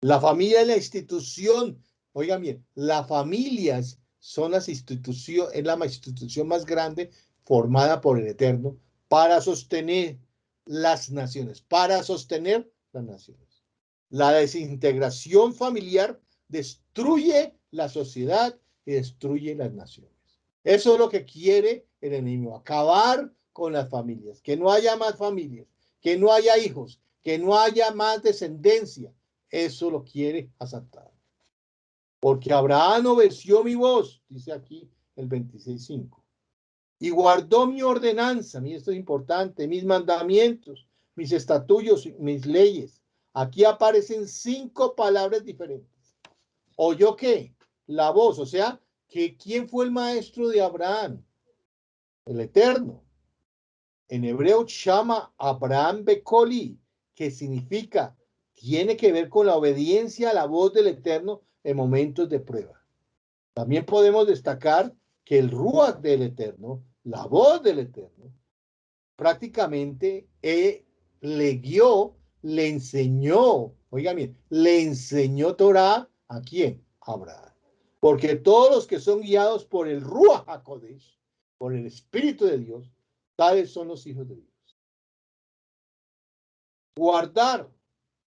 La familia es la institución, oigan bien, las familias son las instituciones, es la institución más grande formada por el Eterno para sostener las naciones, para sostener las naciones. La desintegración familiar destruye la sociedad y destruye las naciones. Eso es lo que quiere el enemigo, acabar con las familias, que no haya más familias, que no haya hijos, que no haya más descendencia. Eso lo quiere asaltar. Porque Abraham obedeció mi voz, dice aquí el 26:5, y guardó mi ordenanza, mira, esto es importante, mis mandamientos, mis estatutos, mis leyes. Aquí aparecen 5 palabras diferentes. ¿Oyó qué? La voz, o sea, que ¿quién fue el maestro de Abraham? El Eterno. En hebreo llama Abraham Bekoli, que significa, tiene que ver con la obediencia a la voz del Eterno en momentos de prueba. También podemos destacar que el Ruach del Eterno, la voz del Eterno, prácticamente le guió, le enseñó, oigan bien, le enseñó Torah ¿a quién? A Abraham. Porque todos los que son guiados por el Ruach HaKodesh, por el Espíritu de Dios, tales son los hijos de Dios. Guardar,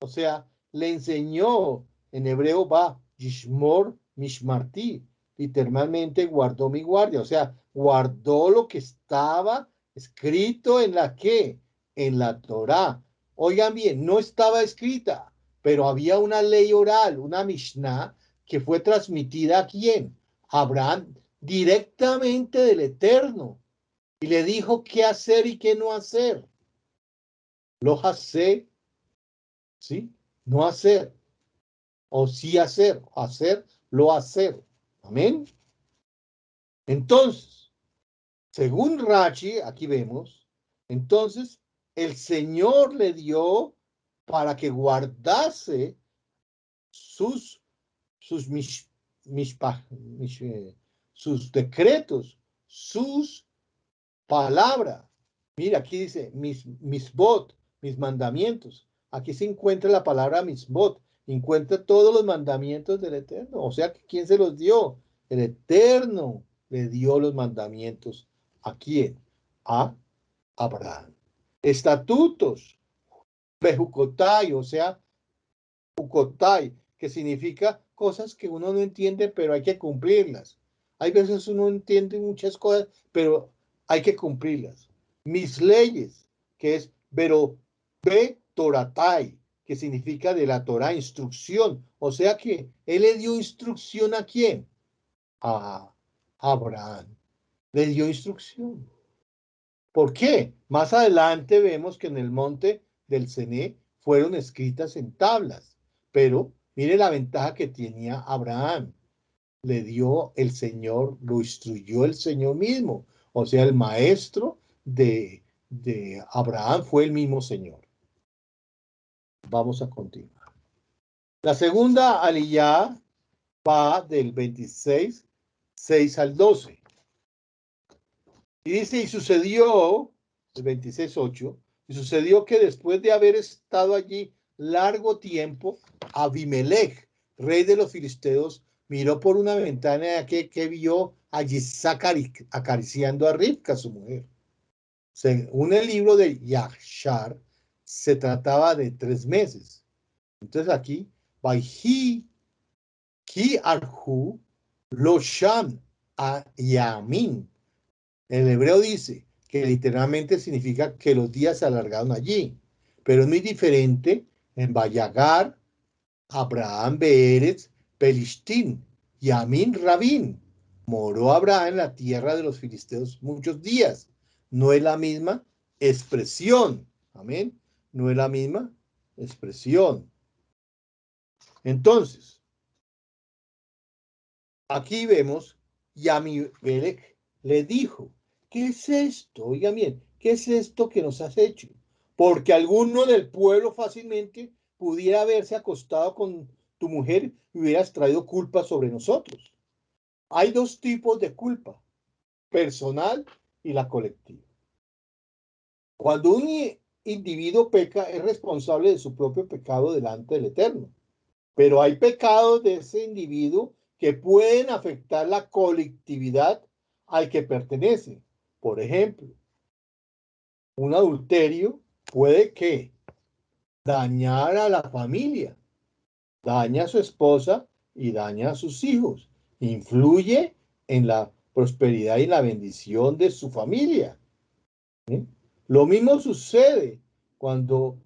o sea, le enseñó, en hebreo va, Yishmor Mishmarti, literalmente guardó mi guardia, o sea, guardó lo que estaba escrito en la que, en la Torá. Oigan bien, no estaba escrita, pero había una ley oral, una Mishnah, que fue transmitida a quién? A Abraham, directamente del Eterno, y le dijo qué hacer y qué no hacer. Lo hace, ¿sí? No hacer, o sí hacer, hacer, lo hacer. Amén. Entonces, según Rashi, aquí vemos, entonces el Señor le dio para que guardase sus sus decretos, sus palabras. Mira, aquí dice mis bot, mis mandamientos. Aquí se encuentra la palabra misbot, encuentra todos los mandamientos del Eterno. O sea, ¿quién se los dio? El Eterno le dio los mandamientos. ¿A quién? A Abraham. Estatutos, bejucotai, o sea, jucotai, que significa cosas que uno no entiende, pero hay que cumplirlas. Hay veces uno entiende muchas cosas, pero hay que cumplirlas. Mis leyes, que es Be Toratai, que significa de la Torah, instrucción. O sea que él le dio instrucción ¿a quién? A Abraham. Le dio instrucción. ¿Por qué? Más adelante vemos que en el monte del Cené fueron escritas en tablas, pero mire la ventaja que tenía Abraham. Le dio el Señor, lo instruyó el Señor mismo. O sea, el maestro de Abraham fue el mismo Señor. Vamos a continuar. La segunda aliyá va del 26, 6 al 12. Y dice, y sucedió, el 26:8, y sucedió que después de haber estado allí largo tiempo, Abimelech, rey de los filisteos, miró por una ventana que vio a Isaac acariciando a Rivka, su mujer. Según el libro de Yashar, se trataba de 3 meses. Entonces aquí, Vayhi ki arhu lo sham a Yamín. El hebreo dice que literalmente significa que los días se alargaron allí, pero es muy diferente en Vayagar, Abraham Beeretz, Pelishtín, Yamín Rabín. Moró Abraham en la tierra de los filisteos muchos días. No es la misma expresión. Amén. No es la misma expresión. Entonces, aquí vemos, y Abimelech le dijo, ¿qué es esto? Oiga bien, ¿qué es esto que nos has hecho? Porque alguno del pueblo fácilmente pudiera haberse acostado con tu mujer y hubieras traído culpa sobre nosotros. Hay dos tipos de culpa, personal y la colectiva. Cuando un individuo peca, es responsable de su propio pecado delante del Eterno. Pero hay pecados de ese individuo que pueden afectar la colectividad al que pertenece. Por ejemplo, un adulterio puede que dañar a la familia, daña a su esposa y daña a sus hijos. Influye en la prosperidad y la bendición de su familia. ¿Sí? Lo mismo sucede cuando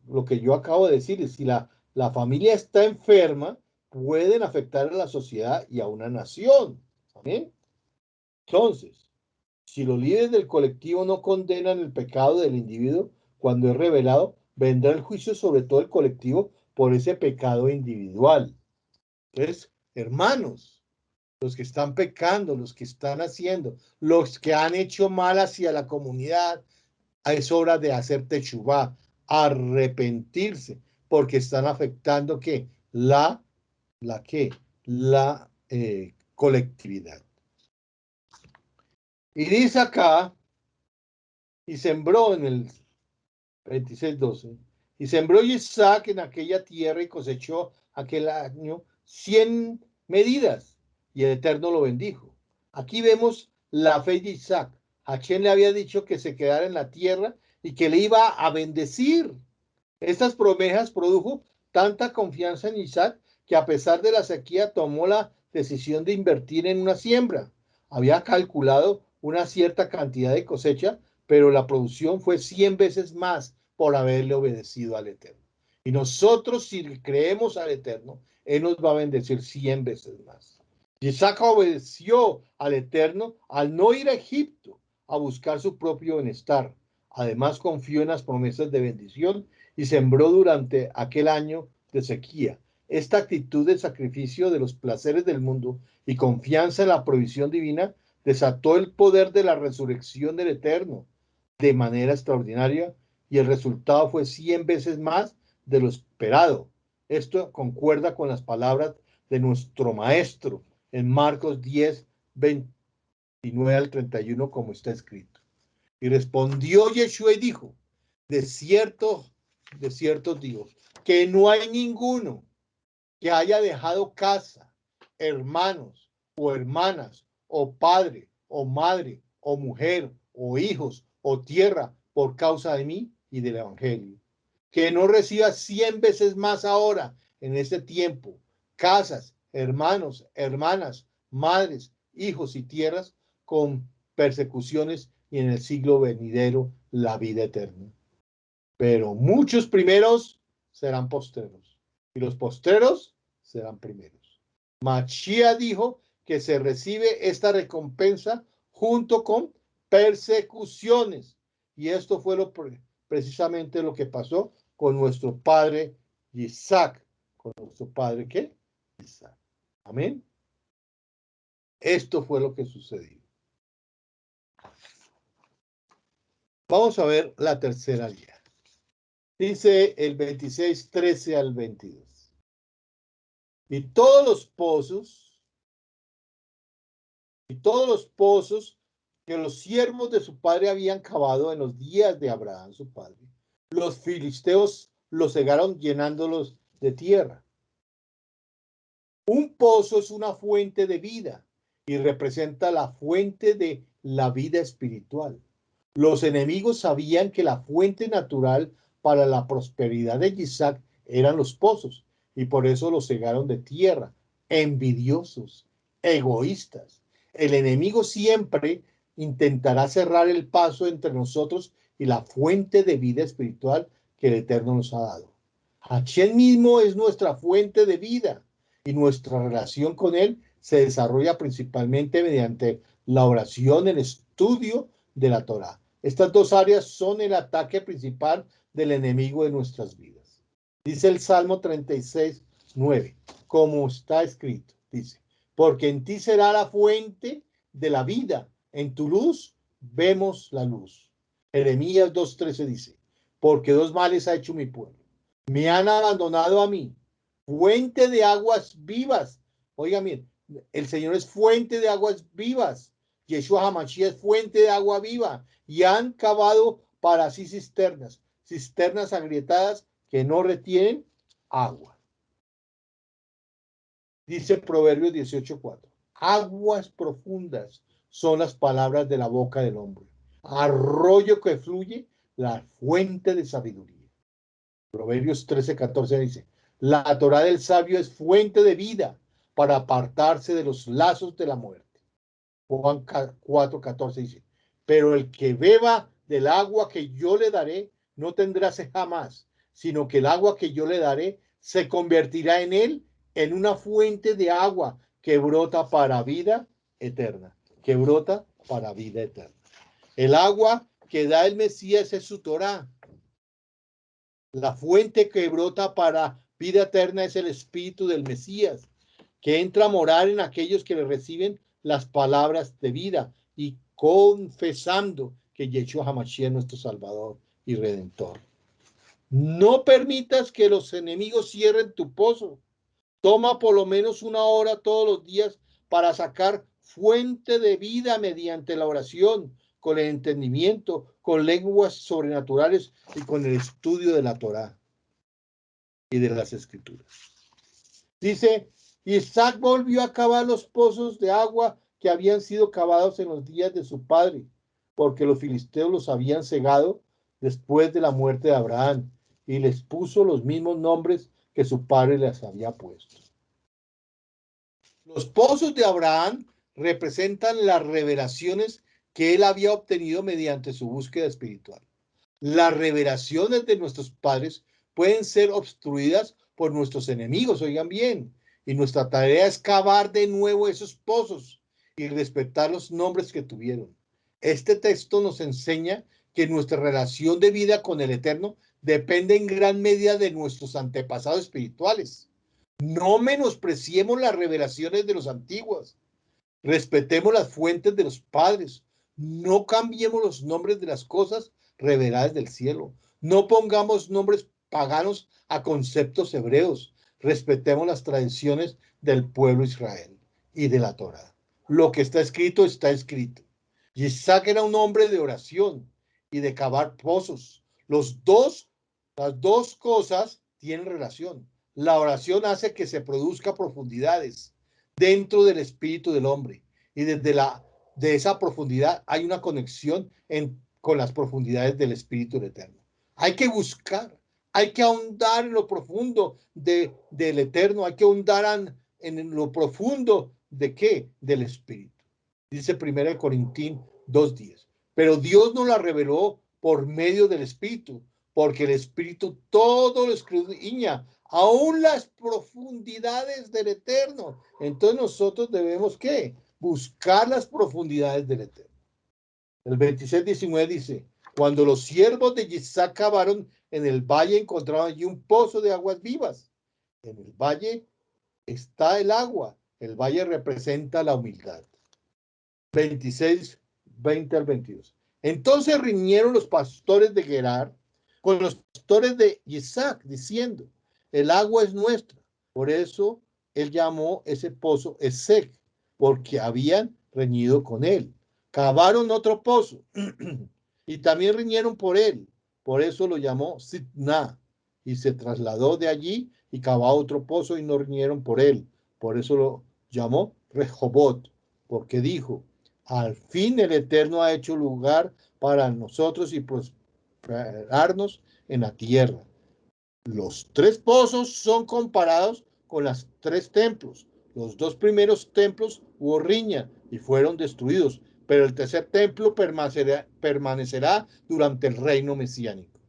lo que yo acabo de decir, si la familia está enferma, pueden afectar a la sociedad y a una nación. ¿Sí? Entonces, si los líderes del colectivo no condenan el pecado del individuo cuando es revelado, vendrá el juicio sobre todo el colectivo por ese pecado individual. Entonces, hermanos, los que están pecando, los que están haciendo, los que han hecho mal hacia la comunidad, es hora de hacer techubá, arrepentirse, porque están afectando ¿qué? La colectividad. Y dice acá, y sembró en el 26:12, y sembró Isaac en aquella tierra y cosechó aquel año 100 medidas, y el Eterno lo bendijo. Aquí vemos la fe de Isaac. Hashem le había dicho que se quedara en la tierra y que le iba a bendecir. Estas promesas produjo tanta confianza en Isaac que a pesar de la sequía tomó la decisión de invertir en una siembra. Había calculado una cierta cantidad de cosecha, pero la producción fue 100 veces más por haberle obedecido al Eterno. Y nosotros, si creemos al Eterno, Él nos va a bendecir 100 veces más. Isaac obedeció al Eterno al no ir a Egipto a buscar su propio bienestar. Además, confió en las promesas de bendición y sembró durante aquel año de sequía. Esta actitud de sacrificio de los placeres del mundo y confianza en la provisión divina desató el poder de la resurrección del Eterno de manera extraordinaria y el resultado fue 100 veces más de lo esperado. Esto concuerda con las palabras de nuestro maestro en Marcos 10, 29 al 31, como está escrito. Y respondió Yeshua y dijo, de cierto digo, que no hay ninguno que haya dejado casa, hermanos o hermanas, o padre, o madre, o mujer, o hijos, o tierra, por causa de mí y del Evangelio. Que no reciba 100 veces más ahora, en este tiempo, casas, hermanos, hermanas, madres, hijos y tierras, con persecuciones y en el siglo venidero la vida eterna. Pero muchos primeros serán postreros y los postreros serán primeros. Mashiach dijo que se recibe esta recompensa junto con persecuciones. Y esto fue precisamente lo que pasó con nuestro padre Isaac. Con nuestro padre, ¿qué? Isaac. Amén. Esto fue lo que sucedió. Vamos a ver la tercera guía. Dice el 26, 13 al 22. Y todos los pozos que los siervos de su padre habían cavado en los días de Abraham, su padre, los filisteos los cegaron llenándolos de tierra. Un pozo es una fuente de vida y representa la fuente de la vida espiritual. Los enemigos sabían que la fuente natural para la prosperidad de Isaac eran los pozos y por eso los cegaron de tierra, envidiosos, egoístas. El enemigo siempre intentará cerrar el paso entre nosotros y la fuente de vida espiritual que el Eterno nos ha dado. Hashem mismo es nuestra fuente de vida y nuestra relación con Él se desarrolla principalmente mediante la oración, el estudio de la Torá. Estas dos áreas son el ataque principal del enemigo de nuestras vidas. Dice el Salmo 36, 9, como está escrito, dice, porque en ti será la fuente de la vida, en tu luz vemos la luz. Jeremías 2:13 dice, porque dos males ha hecho mi pueblo. Me han abandonado a mí, fuente de aguas vivas. Oigan bien, el Señor es fuente de aguas vivas. Yeshua HaMashiach es fuente de agua viva. Y han cavado para sí cisternas, cisternas agrietadas que no retienen agua. Dice Proverbios 18:4. Aguas profundas son las palabras de la boca del hombre. Arroyo que fluye, la fuente de sabiduría. Proverbios 13:14 dice, la Torá del sabio es fuente de vida para apartarse de los lazos de la muerte. Juan 4:14 dice, pero el que beba del agua que yo le daré no tendrá sed jamás, sino que el agua que yo le daré se convertirá en él en una fuente de agua que brota para vida eterna, que brota para vida eterna. El agua que da el Mesías es su Torá. La fuente que brota para vida eterna es el Espíritu del Mesías, que entra a morar en aquellos que le reciben las palabras de vida y confesando que Yeshua HaMashiach es nuestro Salvador y Redentor. No permitas que los enemigos cierren tu pozo. Toma por lo menos 1 hora todos los días para sacar fuente de vida mediante la oración, con el entendimiento, con lenguas sobrenaturales y con el estudio de la Torá y de las Escrituras. Dice, Isaac volvió a cavar los pozos de agua que habían sido cavados en los días de su padre, porque los filisteos los habían cegado después de la muerte de Abraham, y les puso los mismos nombres que su padre les había puesto. Los pozos de Abraham representan las revelaciones que él había obtenido mediante su búsqueda espiritual. Las revelaciones de nuestros padres pueden ser obstruidas por nuestros enemigos, oigan bien, y nuestra tarea es cavar de nuevo esos pozos y respetar los nombres que tuvieron. Este texto nos enseña que nuestra relación de vida con el Eterno depende en gran medida de nuestros antepasados espirituales. No menospreciemos las revelaciones de los antiguos. Respetemos las fuentes de los padres. No cambiemos los nombres de las cosas reveladas del cielo. No pongamos nombres paganos a conceptos hebreos. Respetemos las tradiciones del pueblo Israel y de la Torá. Lo que está escrito, está escrito. Isaac era un hombre de oración y de cavar pozos. Las dos cosas tienen relación. La oración hace que se produzca profundidades dentro del espíritu del hombre y de esa profundidad hay una conexión con las profundidades del espíritu del Eterno. Hay que buscar, hay que ahondar en lo profundo del Eterno, hay que ahondar en lo profundo ¿de qué? Del espíritu. Dice 1 Corintios 2:10. Pero Dios nos la reveló por medio del espíritu, porque el espíritu todo lo escudriña, aún las profundidades del Eterno. Entonces nosotros debemos ¿qué? Buscar las profundidades del Eterno. El 26:19 dice, cuando los siervos de Isaac cavaron en el valle, encontraron allí un pozo de aguas vivas. En el valle está el agua. El valle representa la humildad. 26:20 al 22. Entonces riñeron los pastores de Gerar con los pastores de Isaac, diciendo, el agua es nuestra. Por eso él llamó ese pozo Esek, porque habían reñido con él. Cavaron otro pozo y también riñeron por él. Por eso lo llamó Sitna y se trasladó de allí y cavó otro pozo y no riñeron por él. Por eso lo llamó Rehobot, porque dijo, al fin el Eterno ha hecho lugar para nosotros y prosperarnos en la tierra. Los 3 pozos son comparados con los 3 templos. Los 2 primeros templos hubo riña y fueron destruidos, pero el tercer templo permanecerá durante el reino mesiánico.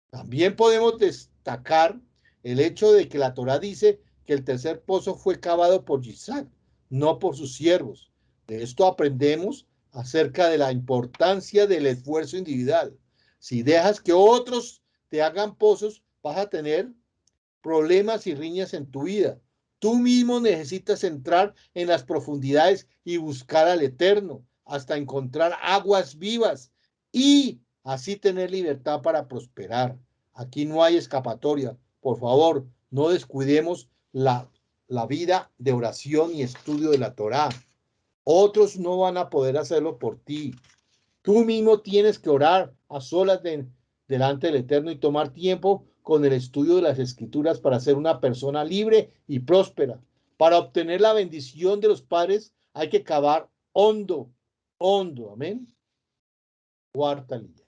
También podemos destacar el hecho de que la Torá dice que el tercer pozo fue cavado por Isaac, no por sus siervos. De esto aprendemos acerca de la importancia del esfuerzo individual. Si dejas que otros te hagan pozos, vas a tener problemas y riñas en tu vida. Tú mismo necesitas entrar en las profundidades y buscar al Eterno hasta encontrar aguas vivas y así tener libertad para prosperar. Aquí no hay escapatoria. Por favor, no descuidemos la vida de oración y estudio de la Torá. Otros no van a poder hacerlo por ti. Tú mismo tienes que orar a solas delante del Eterno y tomar tiempo con el estudio de las Escrituras para ser una persona libre y próspera. Para obtener la bendición de los padres hay que cavar hondo, hondo, amén. Cuarta línea.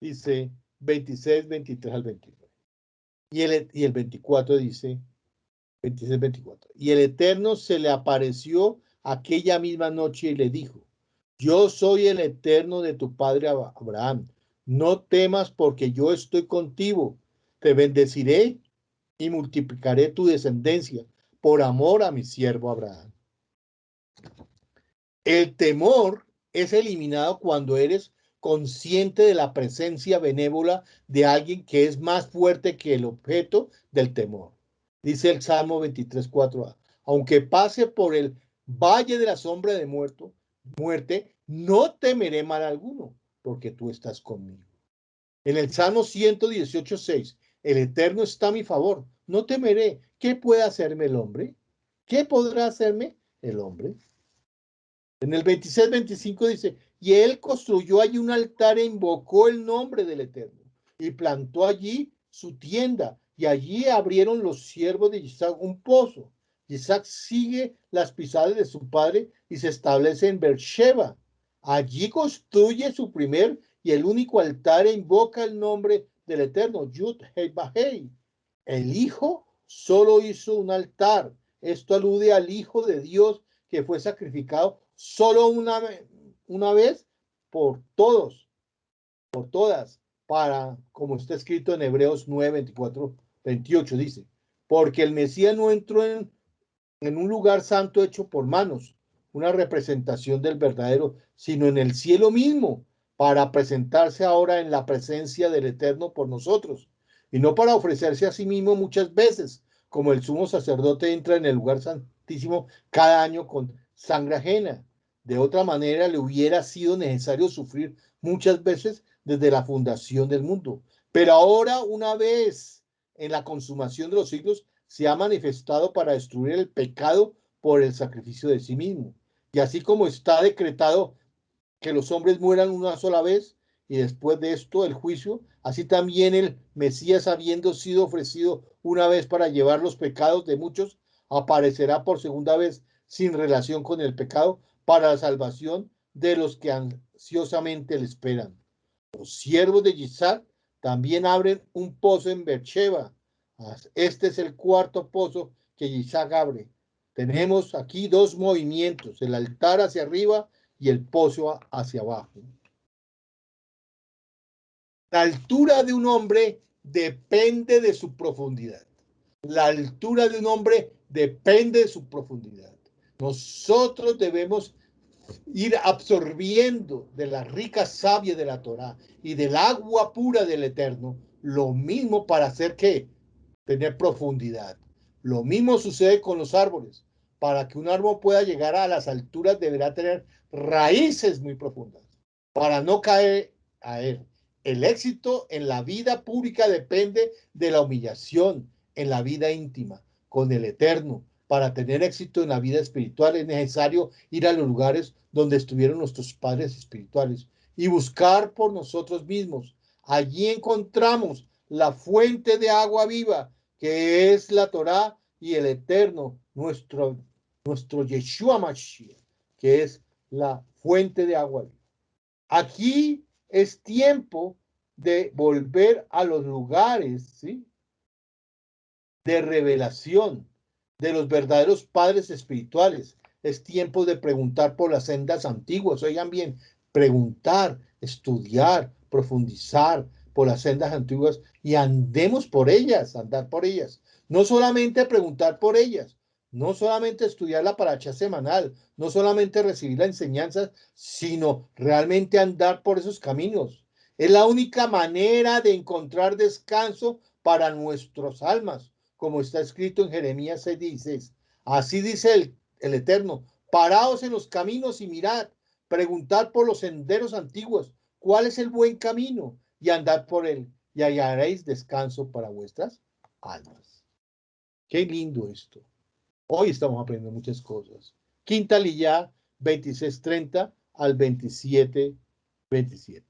Dice 26, 23 al 29. Y el 24 dice, 26, 24. Y el Eterno se le apareció aquella misma noche y le dijo: yo soy el Eterno de tu padre Abraham. No temas, porque yo estoy contigo. Te bendeciré y multiplicaré tu descendencia por amor a mi siervo Abraham. El temor es eliminado cuando eres consciente de la presencia benévola de alguien que es más fuerte que el objeto del temor. Dice el Salmo 23, 4a. Aunque pase por el valle de la sombra de muerte, no temeré mal alguno, porque tú estás conmigo. En el Salmo 118, 6, el Eterno está a mi favor, no temeré. ¿Qué puede hacerme el hombre? ¿Qué podrá hacerme el hombre? En el 26, 25 dice, y él construyó allí un altar e invocó el nombre del Eterno y plantó allí su tienda y allí abrieron los siervos de Isaac un pozo. Isaac sigue las pisadas de su padre y se establece en Beersheba. Allí construye su primer y el único altar e invoca el nombre del Eterno, Yud Hei Bahei. El Hijo solo hizo un altar. Esto alude al Hijo de Dios que fue sacrificado solo una vez por todos, por todas, para, como está escrito en Hebreos 9, 24, 28, dice, porque el Mesías no entró en un lugar santo hecho por manos, una representación del verdadero, sino en el cielo mismo, para presentarse ahora en la presencia del Eterno por nosotros, y no para ofrecerse a sí mismo muchas veces, como el sumo sacerdote entra en el lugar santísimo cada año con sangre ajena. De otra manera, le hubiera sido necesario sufrir muchas veces desde la fundación del mundo. Pero ahora, una vez en la consumación de los siglos, se ha manifestado para destruir el pecado por el sacrificio de sí mismo. Y así como está decretado que los hombres mueran una sola vez y después de esto el juicio, así también el Mesías, habiendo sido ofrecido una vez para llevar los pecados de muchos, aparecerá por segunda vez sin relación con el pecado para la salvación de los que ansiosamente le esperan. Los siervos de Isaac también abren un pozo en Beersheba. Este es el cuarto pozo que Isaac abre. Tenemos aquí dos movimientos, el altar hacia arriba y el pozo hacia abajo. La altura de un hombre depende de su profundidad. La altura de un hombre depende de su profundidad. Nosotros debemos ir absorbiendo de la rica savia de la Torá y del agua pura del Eterno, lo mismo para hacer que tener profundidad. Lo mismo sucede con los árboles. Para que un árbol pueda llegar a las alturas deberá tener raíces muy profundas para no caer a él. El éxito en la vida pública depende de la humillación en la vida íntima con el Eterno. Para tener éxito en la vida espiritual es necesario ir a los lugares donde estuvieron nuestros padres espirituales y buscar por nosotros mismos. Allí encontramos la fuente de agua viva, que es la Torá, y el Eterno, nuestro Yeshua Mashiach, que es la fuente de agua viva. Aquí es tiempo de volver a los lugares, ¿sí?, de revelación, de los verdaderos padres espirituales. Es tiempo de preguntar por las sendas antiguas. Oigan bien, preguntar, estudiar, profundizar por las sendas antiguas y andemos por ellas, andar por ellas. No solamente preguntar por ellas, no solamente estudiar la paracha semanal, no solamente recibir la enseñanza, sino realmente andar por esos caminos. Es la única manera de encontrar descanso para nuestras almas, como está escrito en Jeremías 6:16. Así dice el Eterno, paraos en los caminos y mirad, preguntad por los senderos antiguos, cuál es el buen camino, y andad por él, y hallaréis descanso para vuestras almas. Qué lindo esto. Hoy estamos aprendiendo muchas cosas. Quinta Liyá, 26:30 al 27:27.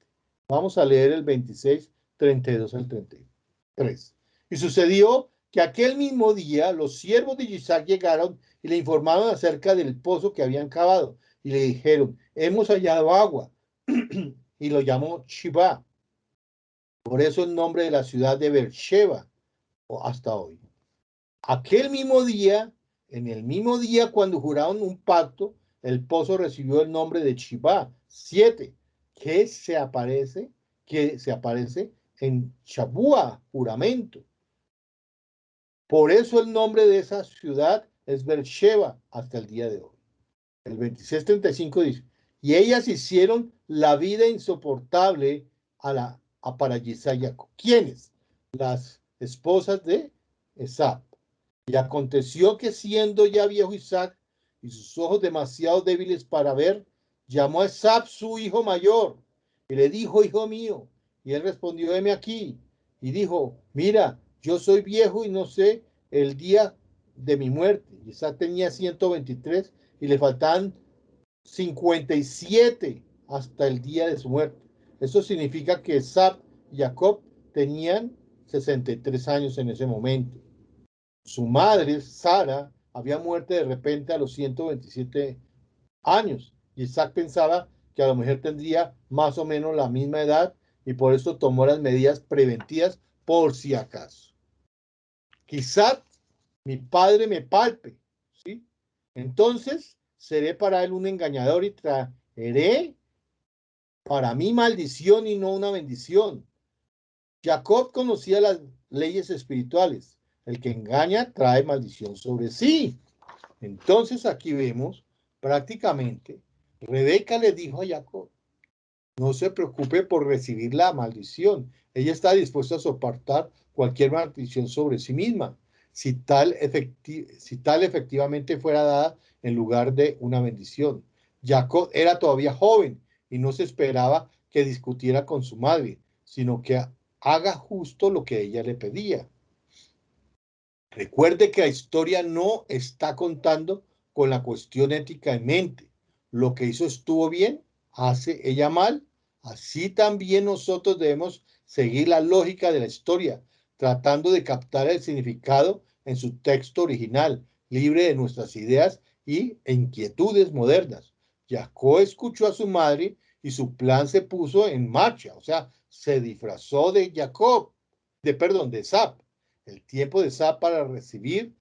Vamos a leer el 26:32 al 33. Y sucedió que aquel mismo día los siervos de Isaac llegaron y le informaron acerca del pozo que habían cavado. Y le dijeron, hemos hallado agua. Y lo llamó Shibá. Por eso el nombre de la ciudad de Beersheba, hasta hoy. Aquel mismo día, en el mismo día cuando juraron un pacto, el pozo recibió el nombre de Shibá, 7, que se aparece en Shabúa, juramento. Por eso el nombre de esa ciudad es Beersheba hasta el día de hoy. El 26:35 dice, y ellas hicieron la vida insoportable para Isaac y Jacob. ¿Quiénes? Las esposas de Esab. Y aconteció que siendo ya viejo Isaac y sus ojos demasiado débiles para ver, llamó a Esab su hijo mayor y le dijo, hijo mío. Y él respondió, heme aquí. Y dijo, mira, yo soy viejo y no sé el día de mi muerte. Isaac tenía 123 y le faltaban 57 hasta el día de su muerte. Eso significa que Esab y Jacob tenían 63 años en ese momento. Su madre, Sara, había muerto de repente a los 127 años. Isaac pensaba que a la mujer tendría más o menos la misma edad y por eso tomó las medidas preventivas por si acaso. Quizás mi padre me palpe, ¿sí? Entonces seré para él un engañador y traeré para mí maldición y no una bendición. Jacob conocía las leyes espirituales. El que engaña trae maldición sobre sí. Entonces aquí vemos prácticamente, Rebeca le dijo a Jacob, no se preocupe por recibir la maldición. Ella está dispuesta a soportar cualquier maldición sobre sí misma, si tal efectivamente fuera dada en lugar de una bendición. Jacob era todavía joven y no se esperaba que discutiera con su madre, sino que haga justo lo que ella le pedía. Recuerde que la historia no está contando con la cuestión ética en mente. Lo que hizo estuvo bien, hace ella mal. Así también nosotros debemos seguir la lógica de la historia, tratando de captar el significado en su texto original, libre de nuestras ideas e inquietudes modernas. Jacob escuchó a su madre y su plan se puso en marcha, o sea, se disfrazó de Esab. El tiempo de Esab para recibir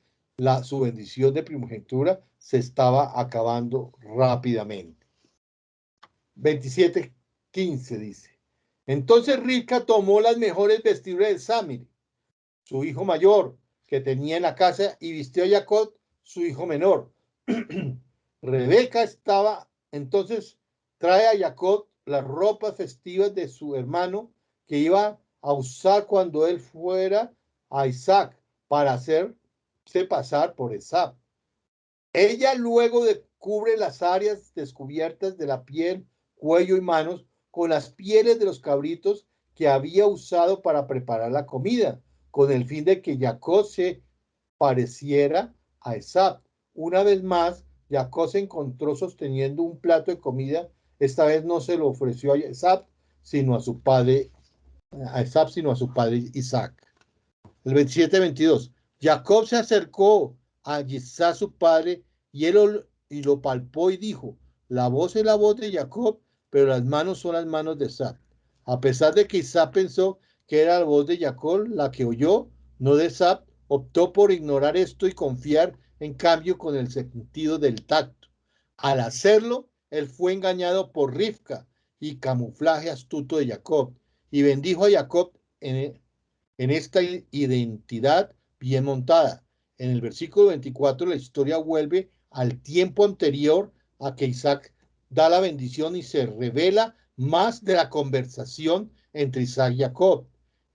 su bendición de primogenitura se estaba acabando rápidamente. 27:15 dice. Entonces Rivka tomó las mejores vestiduras de Samir, su hijo mayor, que tenía en la casa, y vistió a Jacob, su hijo menor. Rebeca entonces trae a Jacob las ropas festivas de su hermano que iba a usar cuando él fuera a Isaac para hacerse pasar por Esab. Ella luego cubre las áreas descubiertas de la piel, cuello y manos con las pieles de los cabritos que había usado para preparar la comida, con el fin de que Jacob se pareciera a Esab. Una vez más, Jacob se encontró sosteniendo un plato de comida. Esta vez no se lo ofreció a Esab, sino a su padre Isaac. El 27:22. Jacob se acercó a Isaac su padre y él lo palpó y dijo, la voz es la voz de Jacob, pero las manos son las manos de Esab. A pesar de que Isaac pensó que era la voz de Jacob la que oyó, no de Esab, optó por ignorar esto y confiar en cambio, con el sentido del tacto. Al hacerlo, él fue engañado por Rivka y camuflaje astuto de Jacob, y bendijo a Jacob en esta identidad bien montada. En el versículo 24 la historia vuelve al tiempo anterior a que Isaac da la bendición y se revela más de la conversación entre Isaac y Jacob.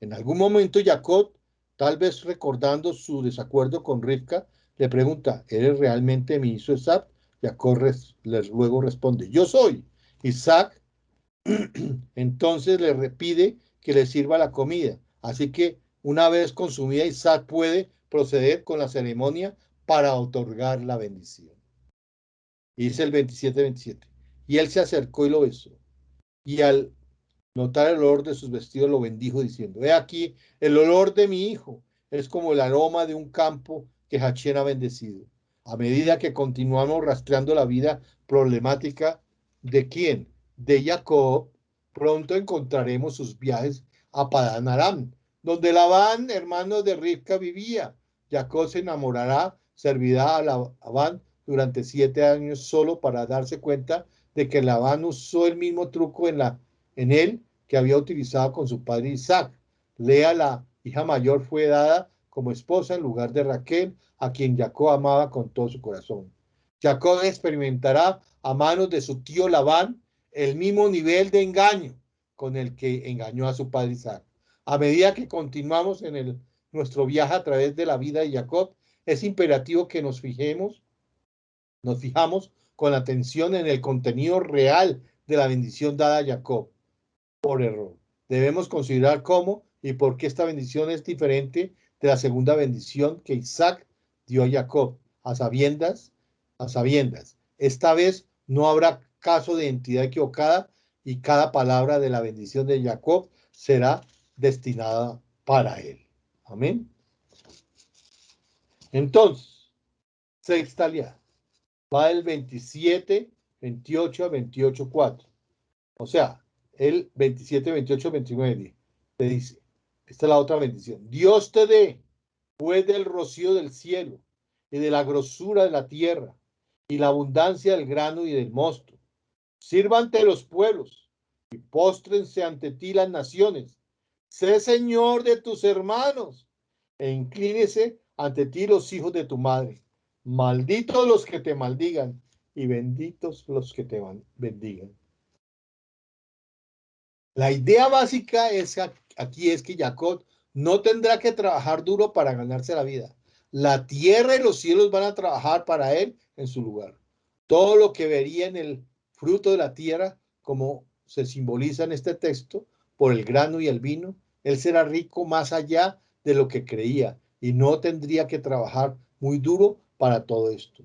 En algún momento Jacob, tal vez recordando su desacuerdo con Rivka, le pregunta, ¿eres realmente mi hijo Isaac? Jacob luego responde, yo soy. Isaac entonces le pide que le sirva la comida. Así que una vez consumida, Isaac puede proceder con la ceremonia para otorgar la bendición. Y dice el 27. Y él se acercó y lo besó. Y al notar el olor de sus vestidos, lo bendijo diciendo, he aquí, el olor de mi hijo es como el aroma de un campo que Hachén ha bendecido. A medida que continuamos rastreando la vida problemática de quién, de Jacob, pronto encontraremos sus viajes a Padán Aram, donde Labán, hermano de Rivka, vivía. Jacob se enamorará, servirá a Labán durante 7 años solo para darse cuenta de que Labán usó el mismo truco en él que había utilizado con su padre Isaac. Lea, la hija mayor, fue dada como esposa en lugar de Raquel, a quien Jacob amaba con todo su corazón. Jacob experimentará a manos de su tío Labán el mismo nivel de engaño con el que engañó a su padre Isaac. A medida que continuamos en nuestro viaje a través de la vida de Jacob, es imperativo que nos fijamos con atención en el contenido real de la bendición dada a Jacob por error. Debemos considerar cómo y por qué esta bendición es diferente de la segunda bendición que Isaac dio a Jacob, a sabiendas. Esta vez no habrá caso de identidad equivocada y cada palabra de la bendición de Jacob será destinada para él. Amén. Entonces, sexta aliada. Va del 27, 28 a 28, 4. O sea, el 27, 28, 29 te dice, esta es la otra bendición. Dios te dé, pues, del rocío del cielo y de la grosura de la tierra y la abundancia del grano y del mosto. Sirva ante los pueblos y póstrense ante ti las naciones. Sé señor de tus hermanos e inclínese ante ti los hijos de tu madre. Malditos los que te maldigan y benditos los que te bendigan. La idea básica aquí es que Jacob no tendrá que trabajar duro para ganarse la vida. La tierra y los cielos van a trabajar para él en su lugar. Todo lo que vería en el fruto de la tierra, como se simboliza en este texto, por el grano y el vino, él será rico más allá de lo que creía y no tendría que trabajar muy duro para todo esto.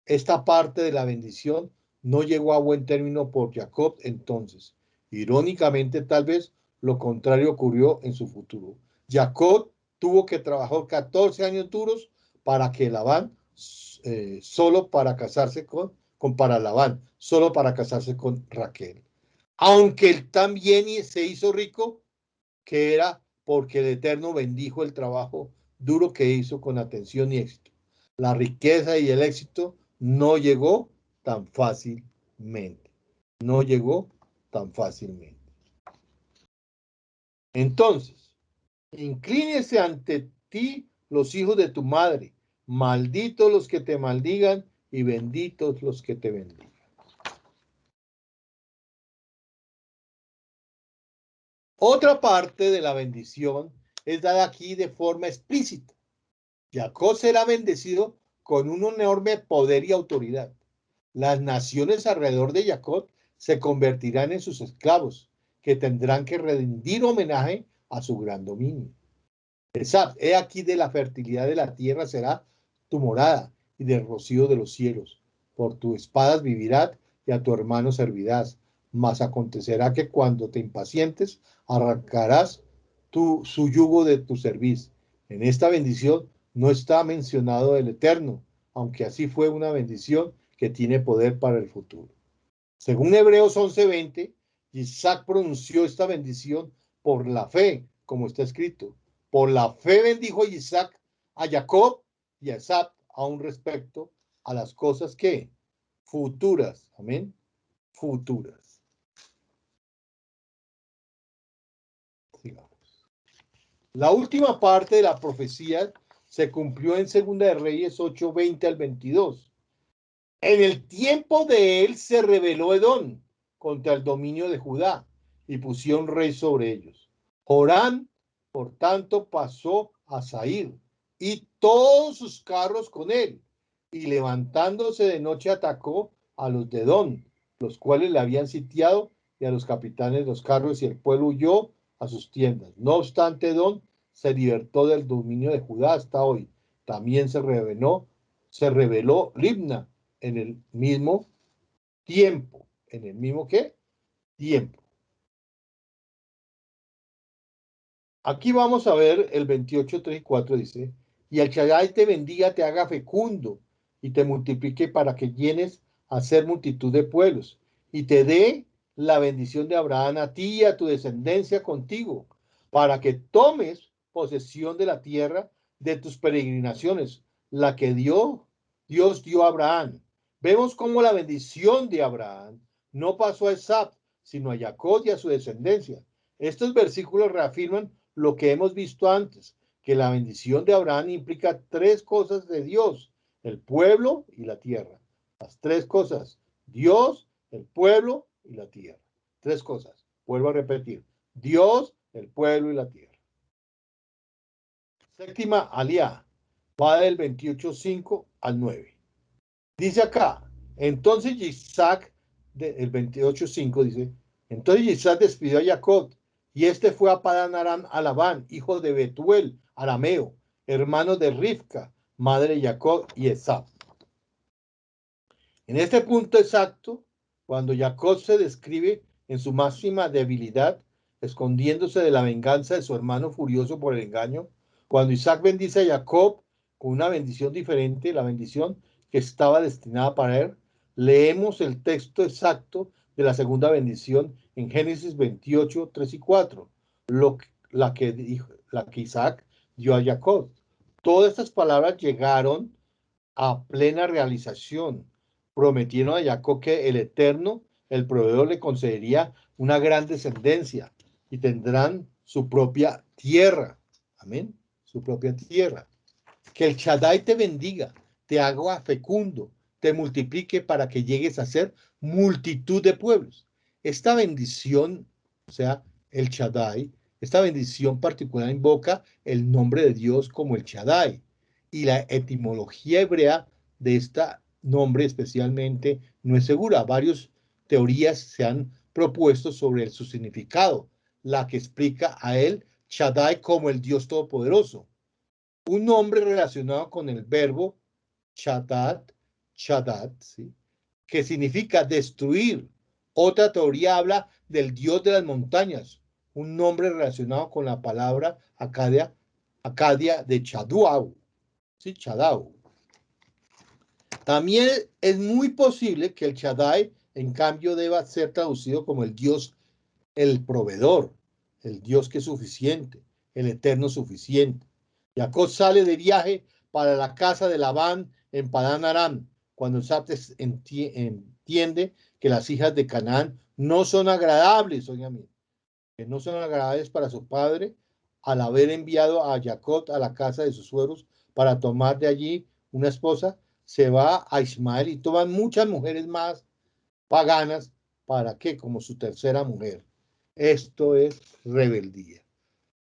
Esta parte de la bendición no llegó a buen término por Jacob entonces. Irónicamente, tal vez lo contrario ocurrió en su futuro. Jacob tuvo que trabajar 14 años duros para que Labán, solo para casarse para Labán, solo para casarse con Raquel. Aunque él también se hizo rico, que era porque el Eterno bendijo el trabajo duro que hizo con atención y éxito. La riqueza y el éxito no llegó tan fácilmente. No llegó tan fácilmente. Entonces, inclínese ante ti los hijos de tu madre, malditos los que te maldigan y benditos los que te bendigan. Otra parte de la bendición es dada aquí de forma explícita. Jacob será bendecido con un enorme poder y autoridad. Las naciones alrededor de Jacob se convertirán en sus esclavos, que tendrán que rendir homenaje a su gran dominio. He aquí de la fertilidad de la tierra será tu morada y del rocío de los cielos. Por tus espadas vivirás y a tu hermano servirás. Mas acontecerá que cuando te impacientes, arrancarás su yugo de tu cerviz. En esta bendición no está mencionado el Eterno, aunque así fue una bendición que tiene poder para el futuro. Según Hebreos 11:20, Isaac pronunció esta bendición por la fe, como está escrito. Por la fe bendijo Isaac a Jacob y a Esab aún respecto a las cosas que futuras, amén, futuras. Sigamos. La última parte de la profecía se cumplió en Segunda de Reyes 8:20 al 22. En el tiempo de él se rebeló Edom contra el dominio de Judá y pusieron rey sobre ellos. Jorán, por tanto, pasó a Zair y todos sus carros con él, y levantándose de noche atacó a los de Edom, los cuales le habían sitiado, y a los capitanes de los carros, y el pueblo huyó a sus tiendas. No obstante, Edom se libertó del dominio de Judá hasta hoy. También se rebeló Libna en el mismo tiempo. ¿En el mismo qué? Tiempo. Aquí vamos a ver el 28, 3 y 4 dice, y el Shaddai te bendiga, te haga fecundo y te multiplique para que llenes a ser multitud de pueblos y te dé la bendición de Abraham a ti y a tu descendencia contigo, para que tomes posesión de la tierra de tus peregrinaciones, la que Dios dio a Abraham. Vemos cómo la bendición de Abraham no pasó a Isaac, sino a Jacob y a su descendencia. Estos versículos reafirman lo que hemos visto antes, que la bendición de Abraham implica tres cosas de Dios: el pueblo y la tierra. Las tres cosas: Dios, el pueblo y la tierra. Tres cosas. Vuelvo a repetir: Dios, el pueblo y la tierra. Séptima aliá va del 28:5 al 9. Dice acá, entonces Isaac, el 28:5 dice, entonces Isaac despidió a Jacob, y este fue a Padán Aram a Labán, hijo de Betuel, arameo, hermano de Rivca, madre de Jacob y Esau. En este punto exacto, cuando Jacob se describe en su máxima debilidad, escondiéndose de la venganza de su hermano furioso por el engaño, cuando Isaac bendice a Jacob con una bendición diferente, la bendición que estaba destinada para él, leemos el texto exacto de la segunda bendición en Génesis 28, 3 y 4, la que Isaac dio a Jacob. Todas estas palabras llegaron a plena realización. Prometieron a Jacob que el Eterno, el proveedor, le concedería una gran descendencia y tendrán su propia tierra. Amén. Su propia tierra. Que el Shaddai te bendiga, te haga fecundo, te multiplique para que llegues a ser multitud de pueblos. Esta bendición, o sea, el Shaddai, esta bendición particular invoca el nombre de Dios como el Shaddai. Y la etimología hebrea de este nombre especialmente no es segura. Varias teorías se han propuesto sobre su significado, la que explica a él Shaddai como el Dios Todopoderoso, un nombre relacionado con el verbo shadat, ¿sí?, que significa destruir. Otra teoría habla del Dios de las montañas, un nombre relacionado con la palabra acadia de Chaduau, ¿sí? Chadau. También es muy posible que el Shaddai, en cambio, deba ser traducido como el Dios, el proveedor, el Dios que es suficiente, el eterno suficiente. Jacob sale de viaje para la casa de Labán en Padán Aram, cuando Sates entiende que las hijas de Canaán no son agradables, oigan, que no son agradables para su padre, al haber enviado a Jacob a la casa de sus suegros para tomar de allí una esposa, se va a Ismael y toman muchas mujeres más paganas. ¿Para qué? Como su tercera mujer. Esto es rebeldía.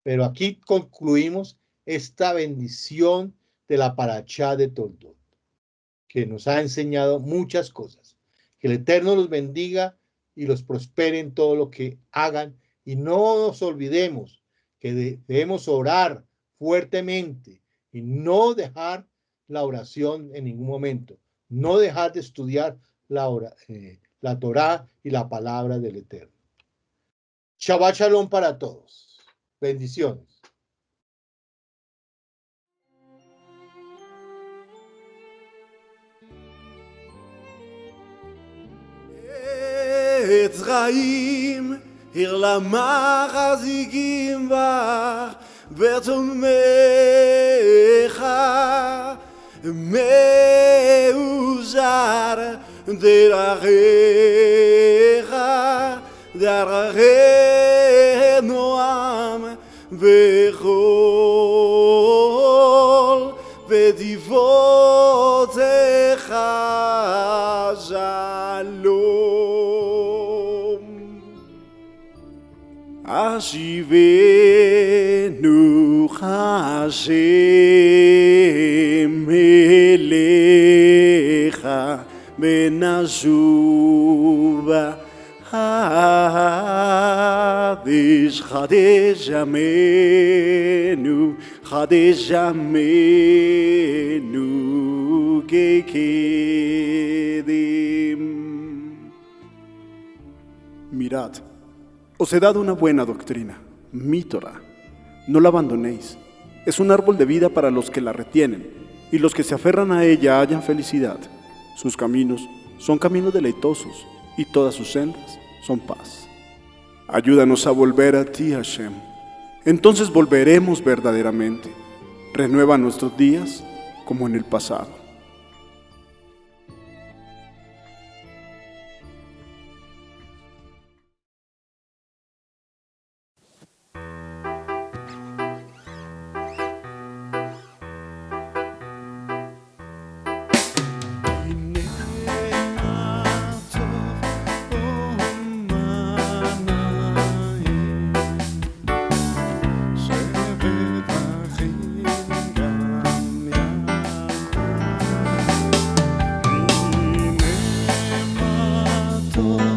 Pero aquí concluimos esta bendición de la Parashá de Toldot, que nos ha enseñado muchas cosas. Que el Eterno los bendiga y los prospere en todo lo que hagan. Y no nos olvidemos que debemos orar fuertemente y no dejar la oración en ningún momento. No dejar de estudiar la Torá y la palabra del Eterno. Shabbat Shalom para todos. Bendiciones. עץ חיים, עיר למחזיקים בה, ברצונך, מאוזר דרכיך, דרכי נועם וכל ודבעותיך שלום. השיבנו השם אליך ונשובה חדש חדש ימינו, חדש ימינו כקדם. Mirad, os he dado una buena doctrina, mi Torah. No la abandonéis. Es un árbol de vida para los que la retienen, y los que se aferran a ella hallan felicidad. Sus caminos son caminos deleitosos, y todas sus sendas son paz. Ayúdanos a volver a ti, Hashem. Entonces volveremos verdaderamente. Renueva nuestros días como en el pasado. טוב